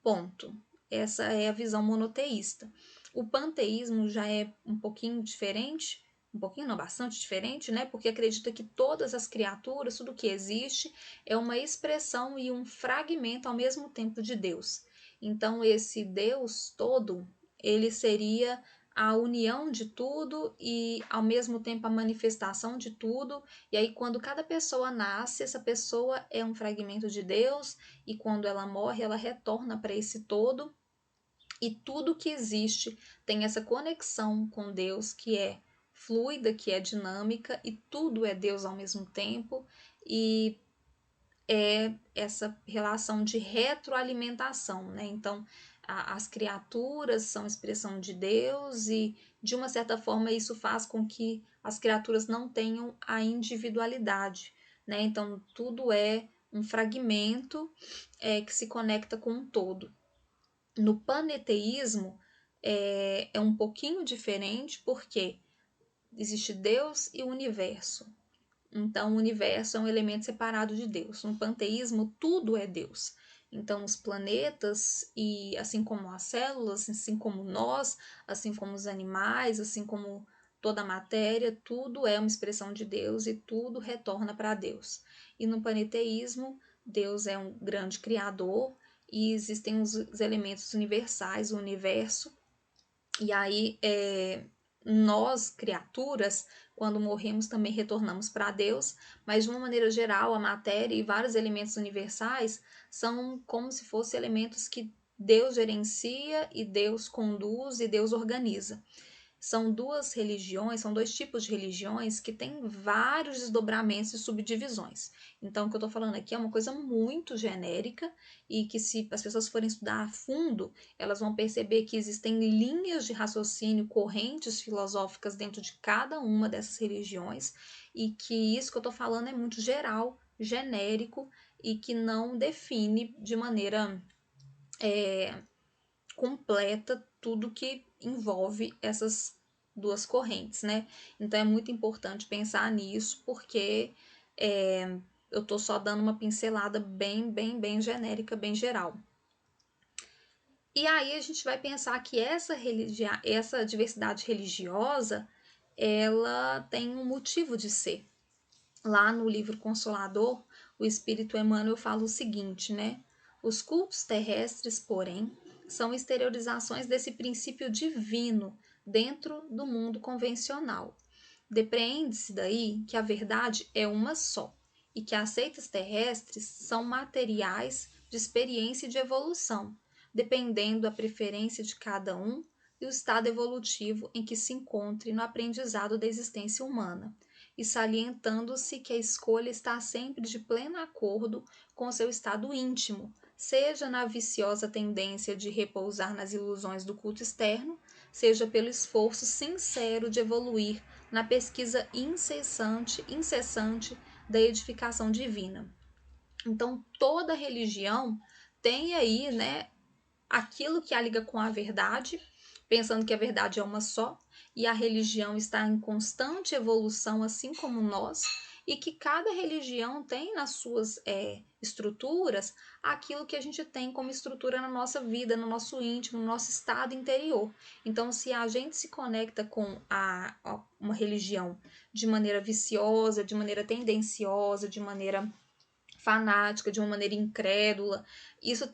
ponto. Essa é a visão monoteísta. O panteísmo já é um pouquinho diferente, um pouquinho não, bastante diferente, né? Porque acredita que todas as criaturas, tudo que existe, é uma expressão e um fragmento ao mesmo tempo de Deus. Então, esse Deus todo, ele seria a união de tudo e ao mesmo tempo a manifestação de tudo. E aí, quando cada pessoa nasce, essa pessoa é um fragmento de Deus, e quando ela morre, ela retorna para esse todo. E tudo que existe tem essa conexão com Deus que é fluida, que é dinâmica, e tudo é Deus ao mesmo tempo, e é essa relação de retroalimentação, né? Então, as criaturas são expressão de Deus e, de uma certa forma, isso faz com que as criaturas não tenham a individualidade, né? Então, tudo é um fragmento que se conecta com um todo. No paneteísmo, é um pouquinho diferente, porque existe Deus e o universo. Então, o universo é um elemento separado de Deus. No panteísmo, tudo é Deus. Então, os planetas, e assim como as células, assim como nós, assim como os animais, assim como toda a matéria, tudo é uma expressão de Deus e tudo retorna para Deus. E no paneteísmo, Deus é um grande criador e existem os elementos universais, o universo, E aí, nós, criaturas, quando morremos, também retornamos para Deus, mas de uma maneira geral, a matéria e vários elementos universais são como se fossem elementos que Deus gerencia e Deus conduz e Deus organiza. São duas religiões, são dois tipos de religiões que têm vários desdobramentos e subdivisões. Então, o que eu estou falando aqui é uma coisa muito genérica e que, se as pessoas forem estudar a fundo, elas vão perceber que existem linhas de raciocínio, correntes filosóficas dentro de cada uma dessas religiões e que isso que eu estou falando é muito geral, genérico e que não define de maneira completa tudo que envolve essas duas correntes, né? Então é muito importante pensar nisso, porque eu tô só dando uma pincelada bem genérica, bem geral. E aí a gente vai pensar que essa diversidade religiosa, ela tem um motivo de ser. Lá no livro Consolador, o Espírito Emmanuel fala o seguinte, né? Os cultos terrestres, porém, são exteriorizações desse princípio divino dentro do mundo convencional. Depreende-se daí que a verdade é uma só e que as seitas terrestres são materiais de experiência e de evolução, dependendo da preferência de cada um e o estado evolutivo em que se encontre no aprendizado da existência humana, e salientando-se que a escolha está sempre de pleno acordo com seu estado íntimo, seja na viciosa tendência de repousar nas ilusões do culto externo, seja pelo esforço sincero de evoluir na pesquisa incessante da edificação divina. Então, toda religião tem aí, né, aquilo que a liga com a verdade, pensando que a verdade é uma só, e a religião está em constante evolução, assim como nós, e que cada religião tem nas suas estruturas aquilo que a gente tem como estrutura na nossa vida, no nosso íntimo, no nosso estado interior. Então, se a gente se conecta com uma religião de maneira viciosa, de maneira tendenciosa, de maneira fanática, de uma maneira incrédula, isso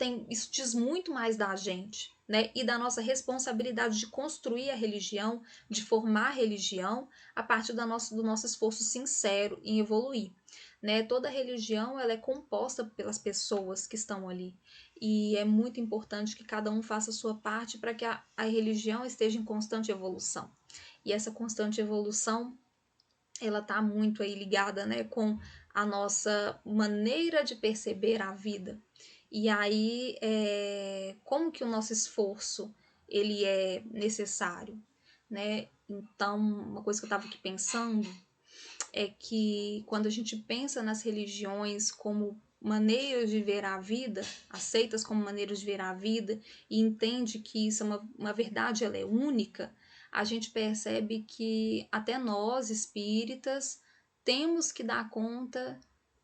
diz muito mais da gente, né? E da nossa responsabilidade de construir a religião, de formar a religião a partir do nosso esforço sincero em evoluir, né? Toda religião, ela é composta pelas pessoas que estão ali, e é muito importante que cada um faça a sua parte para que a religião esteja em constante evolução. E essa constante evolução, ela está muito aí ligada, né, com a nossa maneira de perceber a vida. E aí, como que o nosso esforço ele é necessário, né? Então, uma coisa que eu estava aqui pensando é que quando a gente pensa nas religiões como maneiras de ver a vida, aceitas como maneiras de ver a vida, e entende que isso é uma verdade, ela é única, a gente percebe que até nós, espíritas, temos que dar conta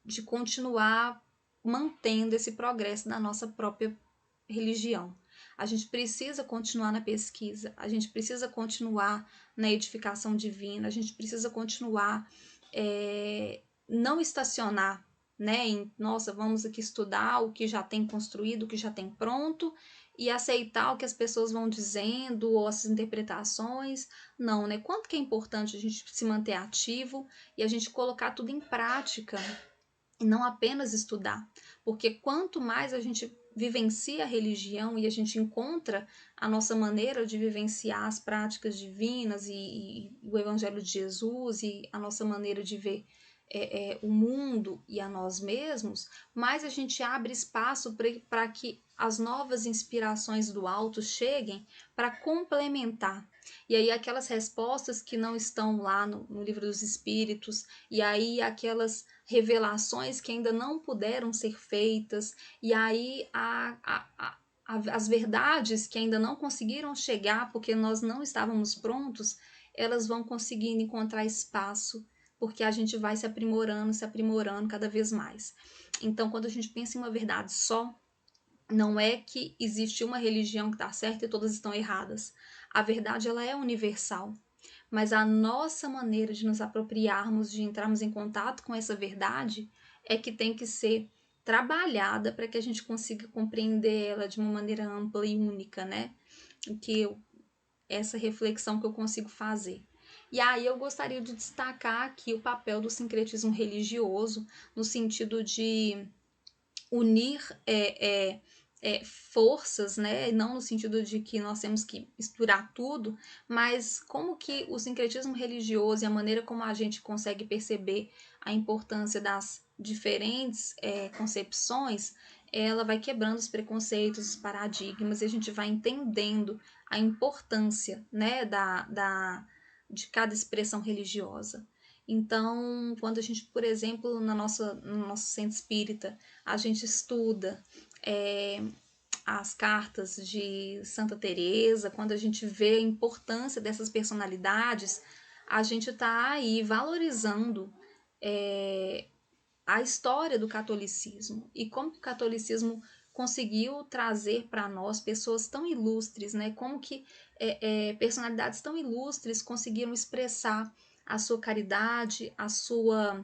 de continuar mantendo esse progresso da nossa própria religião. A gente precisa continuar na pesquisa, a gente precisa continuar na edificação divina, a gente precisa continuar, não estacionar, né? Nossa, vamos aqui estudar o que já tem construído, o que já tem pronto e aceitar o que as pessoas vão dizendo ou as interpretações. Não, né? Quanto que é importante a gente se manter ativo e a gente colocar tudo em prática e não apenas estudar, porque quanto mais a gente vivencia a religião e a gente encontra a nossa maneira de vivenciar as práticas divinas e o Evangelho de Jesus e a nossa maneira de ver o mundo e a nós mesmos, mais a gente abre espaço para que as novas inspirações do alto cheguem para complementar. E aí aquelas respostas que não estão lá no livro dos Espíritos, e aí aquelas revelações que ainda não puderam ser feitas, e aí as verdades que ainda não conseguiram chegar porque nós não estávamos prontos, elas vão conseguindo encontrar espaço, porque a gente vai se aprimorando cada vez mais. Então, quando a gente pensa em uma verdade só, não é que existe uma religião que está certa e todas estão erradas. A verdade, ela é universal, mas a nossa maneira de nos apropriarmos, de entrarmos em contato com essa verdade, é que tem que ser trabalhada para que a gente consiga compreender ela de uma maneira ampla e única, né? Que essa reflexão que eu consigo fazer. E aí eu gostaria de destacar aqui o papel do sincretismo religioso, no sentido de unir forças, né? Não no sentido de que nós temos que misturar tudo, mas como que o sincretismo religioso e a maneira como a gente consegue perceber a importância das diferentes concepções, ela vai quebrando os preconceitos, os paradigmas, e a gente vai entendendo a importância, né, de cada expressão religiosa. Então, quando a gente, por exemplo, no nosso centro espírita, a gente estuda as cartas de Santa Teresa, quando a gente vê a importância dessas personalidades, a gente está aí valorizando a história do catolicismo e como que o catolicismo conseguiu trazer para nós pessoas tão ilustres, né? Como que personalidades tão ilustres conseguiram expressar a sua caridade, a sua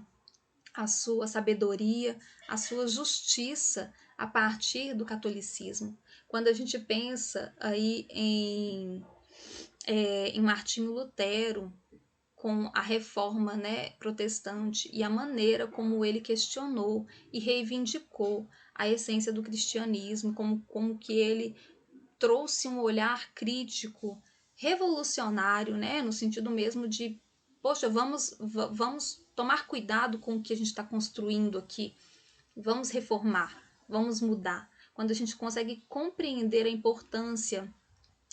sabedoria, a sua justiça a partir do catolicismo. Quando a gente pensa aí em Martinho Lutero, com a reforma, né, protestante e a maneira como ele questionou e reivindicou a essência do cristianismo, como que ele trouxe um olhar crítico, revolucionário, né, no sentido mesmo de, poxa, vamos tomar cuidado com o que a gente está construindo aqui, vamos reformar, vamos mudar. Quando a gente consegue compreender a importância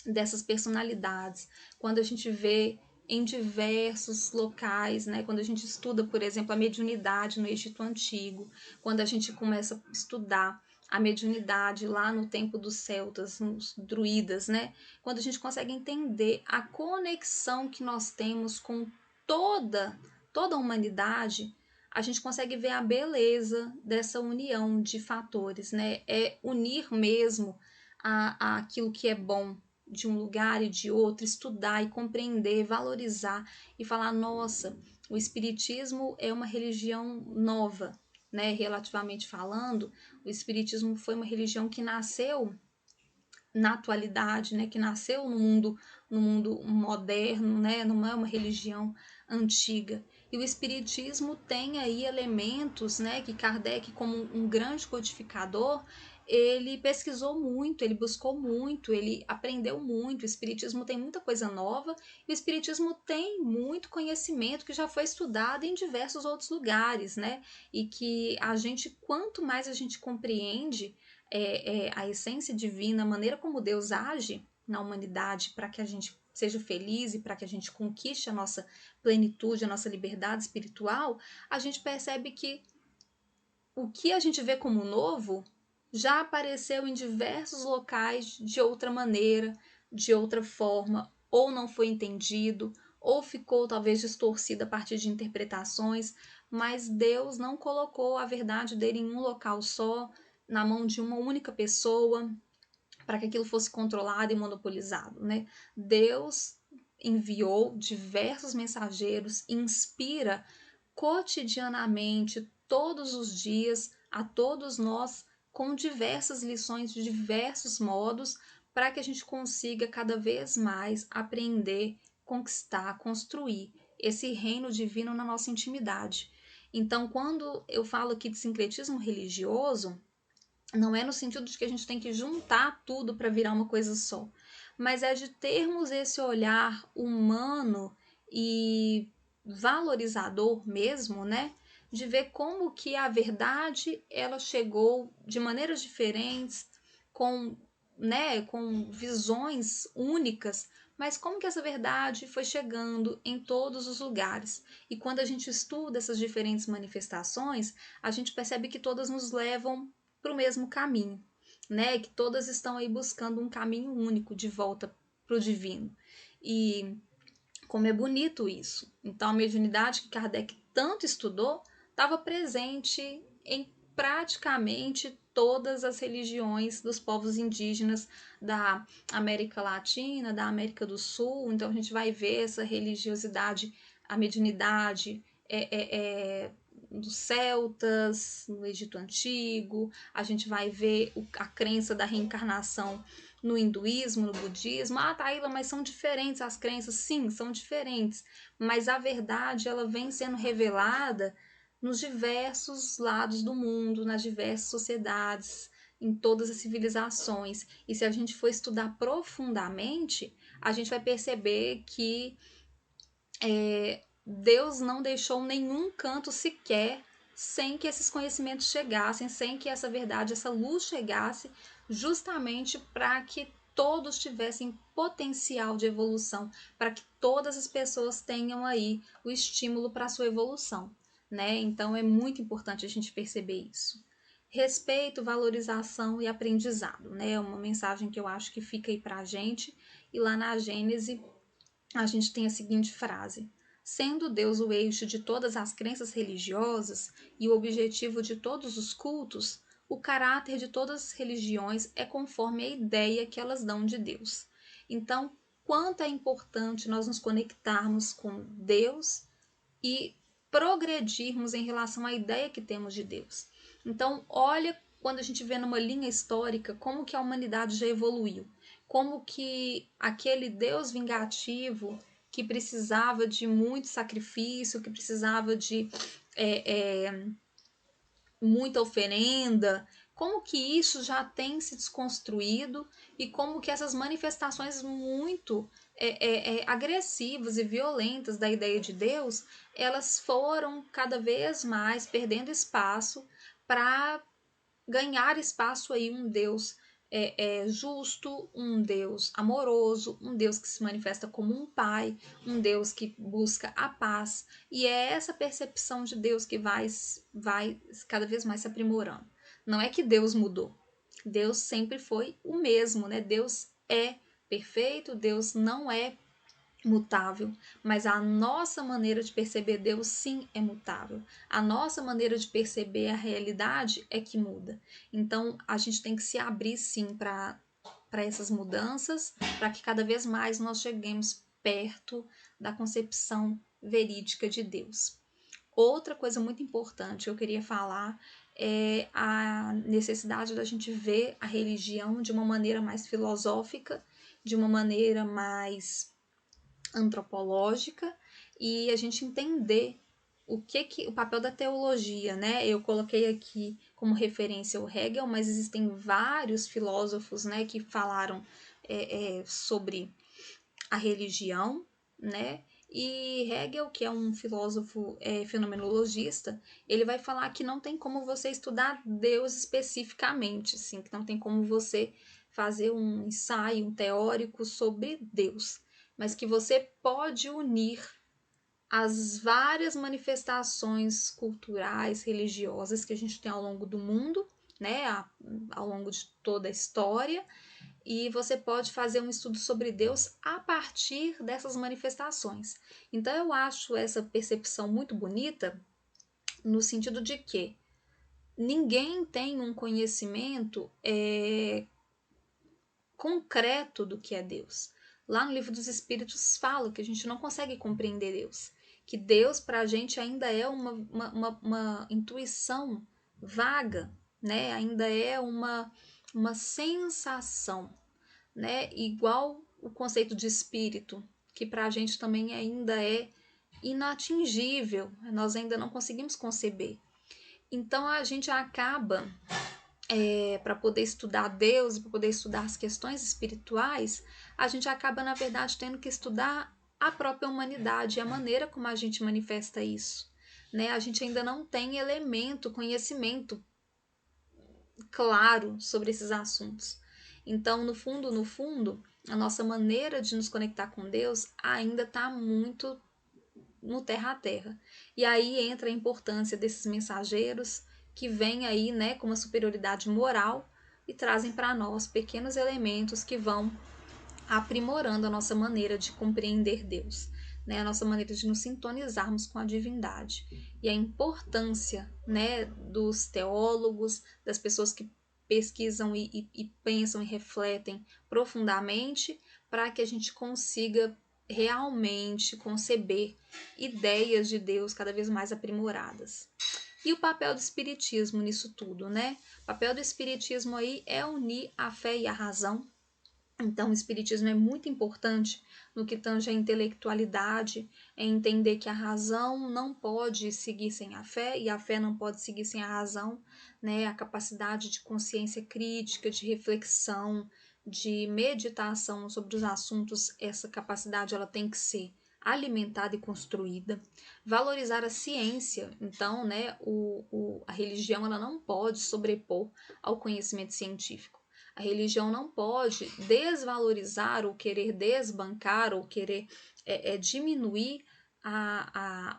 dessas personalidades, quando a gente vê em diversos locais, né? Quando a gente estuda, por exemplo, a mediunidade no Egito Antigo, quando a gente começa a estudar a mediunidade lá no tempo dos celtas, nos druidas, né? Quando a gente consegue entender a conexão que nós temos com toda a humanidade, a gente consegue ver a beleza dessa união de fatores, né? É unir mesmo aquilo que é bom de um lugar e de outro, estudar e compreender, valorizar e falar, nossa, o espiritismo é uma religião nova, né, relativamente falando. O espiritismo foi uma religião que nasceu na atualidade, né, que nasceu no mundo moderno, né, não é uma religião antiga. E o espiritismo tem aí elementos, né, que Kardec, como um grande codificador, ele pesquisou muito, ele buscou muito, ele aprendeu muito. O espiritismo tem muita coisa nova e o espiritismo tem muito conhecimento que já foi estudado em diversos outros lugares, né? E que a gente, quanto mais a gente compreende a essência divina, a maneira como Deus age na humanidade para que a gente seja feliz e para que a gente conquiste a nossa plenitude, a nossa liberdade espiritual, a gente percebe que o que a gente vê como novo já apareceu em diversos locais de outra maneira, de outra forma, ou não foi entendido, ou ficou talvez distorcido a partir de interpretações, mas Deus não colocou a verdade dele em um local só, na mão de uma única pessoa, para que aquilo fosse controlado e monopolizado, né? Deus enviou diversos mensageiros, inspira cotidianamente, todos os dias, a todos nós, com diversas lições de diversos modos, para que a gente consiga cada vez mais aprender, conquistar, construir esse reino divino na nossa intimidade. Então, quando eu falo aqui de sincretismo religioso, não é no sentido de que a gente tem que juntar tudo para virar uma coisa só, mas é de termos esse olhar humano e valorizador mesmo, né? De ver como que a verdade ela chegou de maneiras diferentes, com, né, com visões únicas, mas como que essa verdade foi chegando em todos os lugares. E quando a gente estuda essas diferentes manifestações, a gente percebe que todas nos levam para o mesmo caminho, né? Que todas estão aí buscando um caminho único de volta para o divino. E como é bonito isso. Então, a mediunidade que Kardec tanto estudou estava presente em praticamente todas as religiões dos povos indígenas da América Latina, da América do Sul. Então, a gente vai ver essa religiosidade, a mediunidade, dos celtas, no Egito Antigo, a gente vai ver a crença da reencarnação no hinduísmo, no budismo. Ah, Taíla, mas são diferentes as crenças? Sim, são diferentes, mas a verdade ela vem sendo revelada nos diversos lados do mundo, nas diversas sociedades, em todas as civilizações. E se a gente for estudar profundamente, a gente vai perceber que Deus não deixou nenhum canto sequer sem que esses conhecimentos chegassem, sem que essa verdade, essa luz chegasse, justamente para que todos tivessem potencial de evolução, para que todas as pessoas tenham aí o estímulo para a sua evolução, né? Então é muito importante a gente perceber isso. Respeito, valorização e aprendizado, né? É uma mensagem que eu acho que fica aí para a gente. E lá na Gênese a gente tem a seguinte frase: sendo Deus o eixo de todas as crenças religiosas e o objetivo de todos os cultos, o caráter de todas as religiões é conforme a ideia que elas dão de Deus. Então, quanto é importante nós nos conectarmos com Deus e progredirmos em relação à ideia que temos de Deus. Então, olha quando a gente vê numa linha histórica como que a humanidade já evoluiu, como que aquele Deus vingativo que precisava de muito sacrifício, que precisava de muita oferenda, como que isso já tem se desconstruído e como que essas manifestações muito agressivas e violentas da ideia de Deus, elas foram cada vez mais perdendo espaço para ganhar espaço aí um Deus justo, um Deus amoroso, um Deus que se manifesta como um pai, um Deus que busca a paz. E é essa percepção de Deus que vai cada vez mais se aprimorando. Não é que Deus mudou. Deus sempre foi o mesmo, né? Deus é perfeito, Deus não é mutável, mas a nossa maneira de perceber Deus sim é mutável. A nossa maneira de perceber a realidade é que muda. Então a gente tem que se abrir sim para essas mudanças, para que cada vez mais nós cheguemos perto da concepção verídica de Deus. Outra coisa muito importante que eu queria falar é a necessidade da gente ver a religião de uma maneira mais filosófica, de uma maneira mais antropológica, e a gente entender o papel da teologia, né? Eu coloquei aqui como referência o Hegel, mas existem vários filósofos, né, que falaram sobre a religião, né? E Hegel, que é um filósofo fenomenologista, ele vai falar que não tem como você estudar Deus especificamente, assim, que não tem como você fazer um ensaio teórico sobre Deus, mas que você pode unir as várias manifestações culturais, religiosas que a gente tem ao longo do mundo, né, ao longo de toda a história, e você pode fazer um estudo sobre Deus a partir dessas manifestações. Então eu acho essa percepção muito bonita no sentido de que ninguém tem um conhecimento concreto do que é Deus. Lá no Livro dos Espíritos fala que a gente não consegue compreender Deus, que Deus para a gente ainda é uma intuição vaga, né? Ainda é uma sensação, né? Igual o conceito de espírito, que para a gente também ainda é inatingível, nós ainda não conseguimos conceber. Então a gente acaba, para poder estudar Deus, para poder estudar as questões espirituais, a gente acaba, na verdade, tendo que estudar a própria humanidade e a maneira como a gente manifesta isso. Né? A gente ainda não tem elemento, conhecimento claro sobre esses assuntos. Então, no fundo, a nossa maneira de nos conectar com Deus ainda está muito no terra a terra. E aí entra a importância desses mensageiros que vêm aí, né, com uma superioridade moral e trazem para nós pequenos elementos que vão aprimorando a nossa maneira de compreender Deus, né, a nossa maneira de nos sintonizarmos com a divindade. E a importância, né, dos teólogos, das pessoas que pesquisam e pensam e refletem profundamente para que a gente consiga realmente conceber ideias de Deus cada vez mais aprimoradas. E o papel do espiritismo nisso tudo, né? O papel do espiritismo aí é unir a fé e a razão. Então, o espiritismo é muito importante no que tange a intelectualidade, é entender que a razão não pode seguir sem a fé e a fé não pode seguir sem a razão, né? A capacidade de consciência crítica, de reflexão, de meditação sobre os assuntos, essa capacidade ela tem que ser alimentada e construída. Valorizar a ciência, então, né? A religião ela não pode sobrepor ao conhecimento científico. A religião não pode desvalorizar ou querer desbancar ou querer diminuir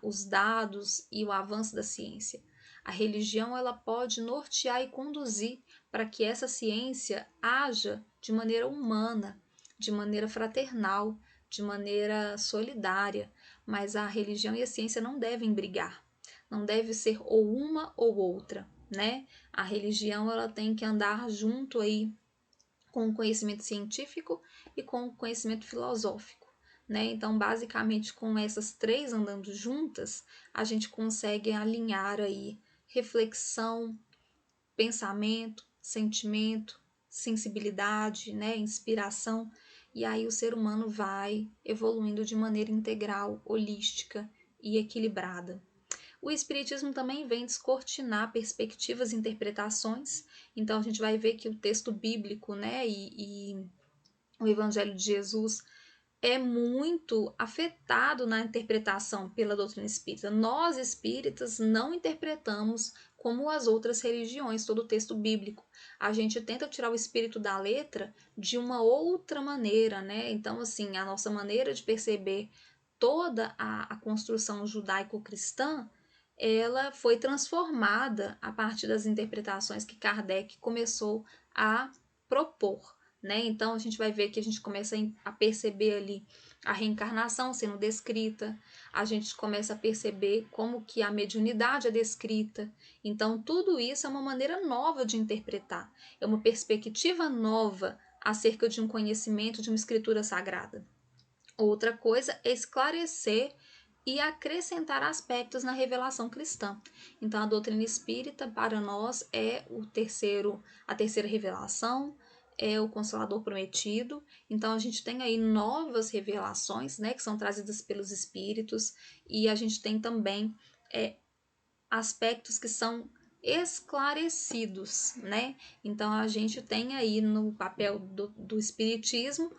os dados e o avanço da ciência. A religião ela pode nortear e conduzir para que essa ciência haja de maneira humana, de maneira fraternal, de maneira solidária, mas a religião e a ciência não devem brigar, não deve ser ou uma ou outra, né? A religião ela tem que andar junto aí com o conhecimento científico e com o conhecimento filosófico, né? Então, basicamente, com essas três andando juntas, a gente consegue alinhar aí reflexão, pensamento, sentimento, sensibilidade, né? Inspiração, e aí o ser humano vai evoluindo de maneira integral, holística e equilibrada. O Espiritismo também vem descortinar perspectivas e interpretações, então a gente vai ver que o texto bíblico, né, e o Evangelho de Jesus é muito afetado na interpretação pela doutrina espírita. Nós espíritas não interpretamos como as outras religiões todo o texto bíblico. A gente tenta tirar o espírito da letra de uma outra maneira, né? Então, assim, a nossa maneira de perceber toda a construção judaico-cristã ela foi transformada a partir das interpretações que Kardec começou a propor, né? Então a gente vai ver que a gente começa a perceber ali a reencarnação sendo descrita, a gente começa a perceber como que a mediunidade é descrita. Então tudo isso é uma maneira nova de interpretar, é uma perspectiva nova acerca de um conhecimento de uma escritura sagrada. Outra coisa é esclarecer e acrescentar aspectos na revelação cristã. Então, a doutrina espírita, para nós, é a terceira revelação, é o Consolador Prometido. Então, a gente tem aí novas revelações, né, que são trazidas pelos espíritos, e a gente tem também aspectos que são esclarecidos, né? Então, a gente tem aí no papel do espiritismo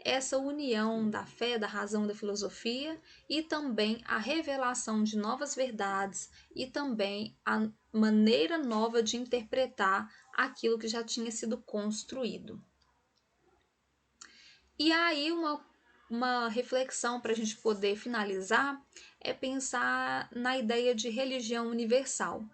essa união da fé, da razão, da filosofia e também a revelação de novas verdades e também a maneira nova de interpretar aquilo que já tinha sido construído. E aí uma reflexão para a gente poder finalizar é pensar na ideia de religião universal,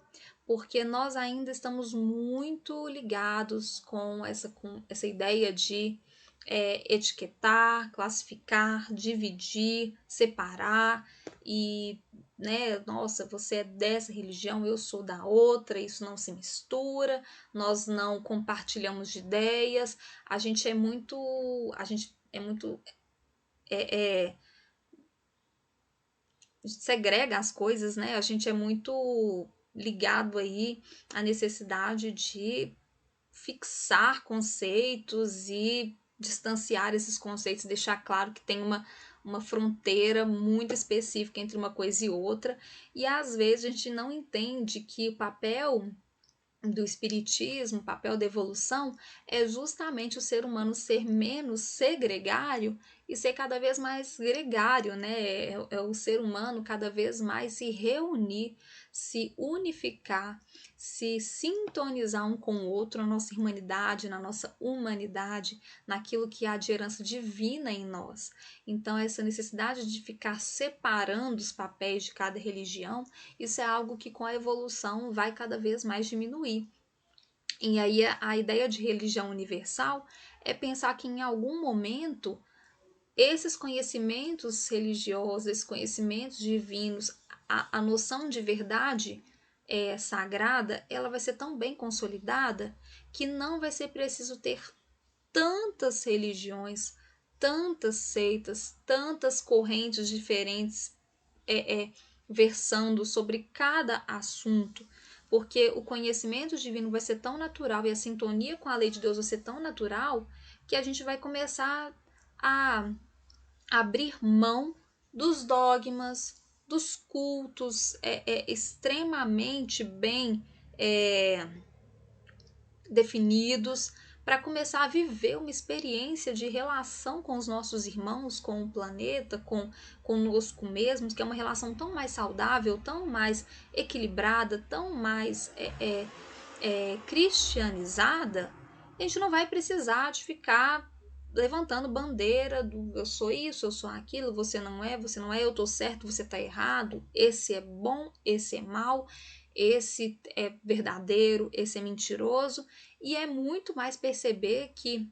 porque nós ainda estamos muito ligados com essa ideia de etiquetar, classificar, dividir, separar e, né, nossa, você é dessa religião, eu sou da outra, isso não se mistura, nós não compartilhamos de ideias, a gente é muito, é, é, segrega as coisas, né? A gente é muito ligado aí à necessidade de fixar conceitos e distanciar esses conceitos, deixar claro que tem uma fronteira muito específica entre uma coisa e outra, e às vezes a gente não entende que o papel do espiritismo, o papel da evolução, é justamente o ser humano ser menos segregário e ser cada vez mais gregário, né? É o ser humano cada vez mais se reunir, se unificar, se sintonizar um com o outro na nossa irmanidade, na nossa humanidade, naquilo que há de herança divina em nós. Então, essa necessidade de ficar separando os papéis de cada religião, isso é algo que com a evolução vai cada vez mais diminuir. E aí a ideia de religião universal é pensar que em algum momento esses conhecimentos religiosos, esses conhecimentos divinos, a noção de verdade sagrada, ela vai ser tão bem consolidada que não vai ser preciso ter tantas religiões, tantas seitas, tantas correntes diferentes versando sobre cada assunto, porque o conhecimento divino vai ser tão natural e a sintonia com a lei de Deus vai ser tão natural que a gente vai começar a abrir mão dos dogmas, dos cultos extremamente bem definidos, para começar a viver uma experiência de relação com os nossos irmãos, com o planeta, conosco mesmos, que é uma relação tão mais saudável, tão mais equilibrada, tão mais cristianizada. A gente não vai precisar de ficar levantando bandeira do eu sou isso, eu sou aquilo, você não é, eu tô certo, você tá errado, esse é bom, esse é mal, esse é verdadeiro, esse é mentiroso, e é muito mais perceber que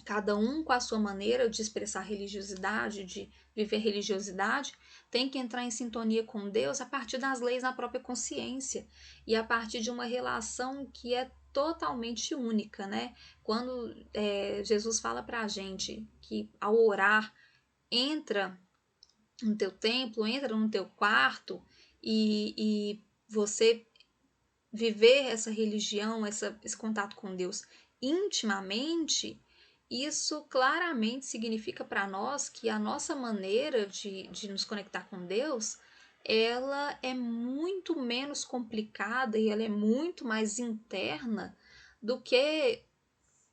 cada um com a sua maneira de expressar religiosidade, de viver religiosidade, tem que entrar em sintonia com Deus a partir das leis na própria consciência e a partir de uma relação que é totalmente única, né? Quando Jesus fala para a gente que ao orar, entra no teu templo, entra no teu quarto e você viver essa religião, esse contato com Deus intimamente, isso claramente significa para nós que a nossa maneira de nos conectar com Deus, ela é muito menos complicada e ela é muito mais interna do que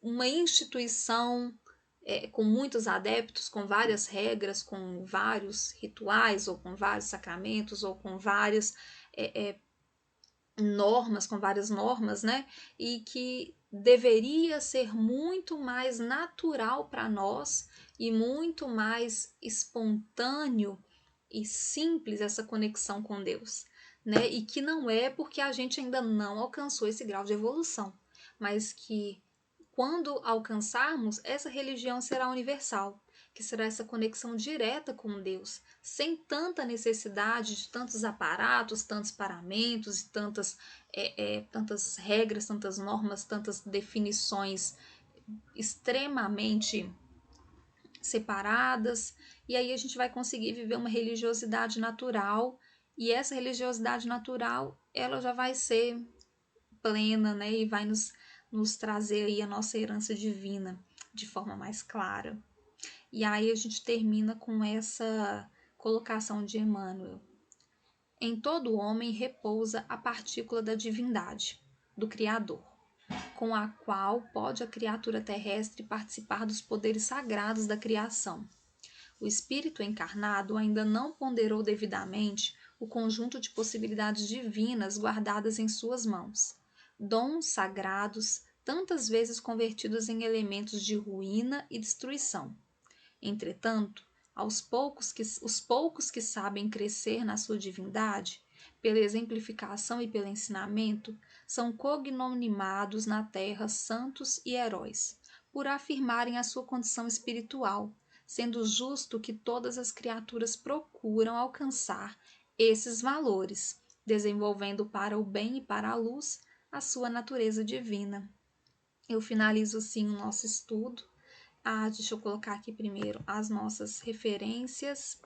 uma instituição com muitos adeptos, com várias regras, com vários rituais, ou com vários sacramentos, ou com várias normas, com várias normas, né? E que deveria ser muito mais natural para nós e muito mais espontâneo e simples essa conexão com Deus, né? E que não é porque a gente ainda não alcançou esse grau de evolução, mas que quando alcançarmos, essa religião será universal, que será essa conexão direta com Deus, sem tanta necessidade de tantos aparatos, tantos paramentos e tantas regras, tantas normas, tantas definições extremamente separadas. E aí a gente vai conseguir viver uma religiosidade natural, e essa religiosidade natural ela já vai ser plena, né? E vai nos trazer aí a nossa herança divina de forma mais clara. E aí a gente termina com essa colocação de Emmanuel. Em todo homem repousa a partícula da divindade, do Criador, com a qual pode a criatura terrestre participar dos poderes sagrados da criação. O espírito encarnado ainda não ponderou devidamente o conjunto de possibilidades divinas guardadas em suas mãos, dons sagrados tantas vezes convertidos em elementos de ruína e destruição. Entretanto, os poucos que sabem crescer na sua divindade, pela exemplificação e pelo ensinamento, são cognonimados na terra santos e heróis, por afirmarem a sua condição espiritual, sendo justo que todas as criaturas procuram alcançar esses valores, desenvolvendo para o bem e para a luz a sua natureza divina. Eu finalizo assim o nosso estudo. Deixa eu colocar aqui primeiro as nossas referências.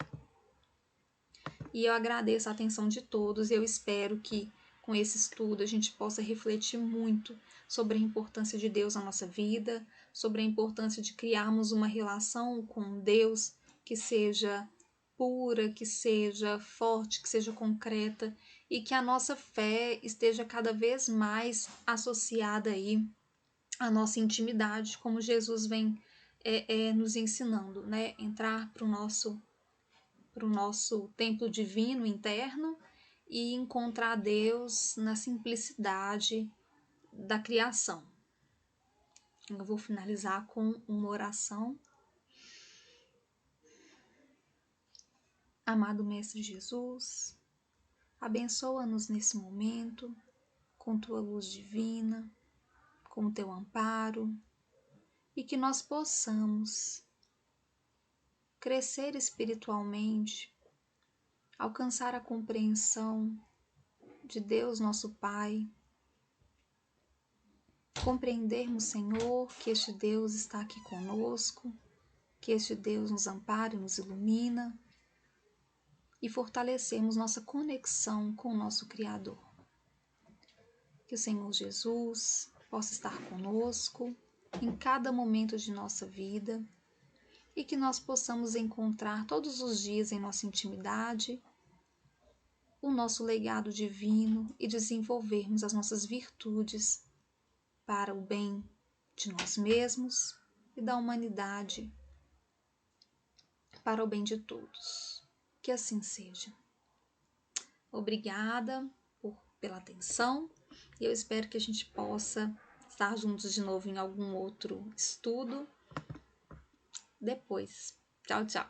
E eu agradeço a atenção de todos. Eu espero que com esse estudo a gente possa refletir muito sobre a importância de Deus na nossa vida, sobre a importância de criarmos uma relação com Deus que seja pura, que seja forte, que seja concreta e que a nossa fé esteja cada vez mais associada aí à nossa intimidade, como Jesus vem nos ensinando, né? Entrar para o nosso templo divino interno e encontrar Deus na simplicidade da criação. Eu vou finalizar com uma oração. Amado Mestre Jesus, abençoa-nos nesse momento com tua luz divina, com o teu amparo, e que nós possamos crescer espiritualmente, alcançar a compreensão de Deus nosso Pai, compreendermos, Senhor, que este Deus está aqui conosco, que este Deus nos ampara e nos ilumina, e fortalecermos nossa conexão com o nosso Criador. Que o Senhor Jesus possa estar conosco em cada momento de nossa vida e que nós possamos encontrar todos os dias em nossa intimidade o nosso legado divino e desenvolvermos as nossas virtudes para o bem de nós mesmos e da humanidade, para o bem de todos. Que assim seja. Obrigada pela atenção e eu espero que a gente possa estar juntos de novo em algum outro estudo depois. Tchau, tchau.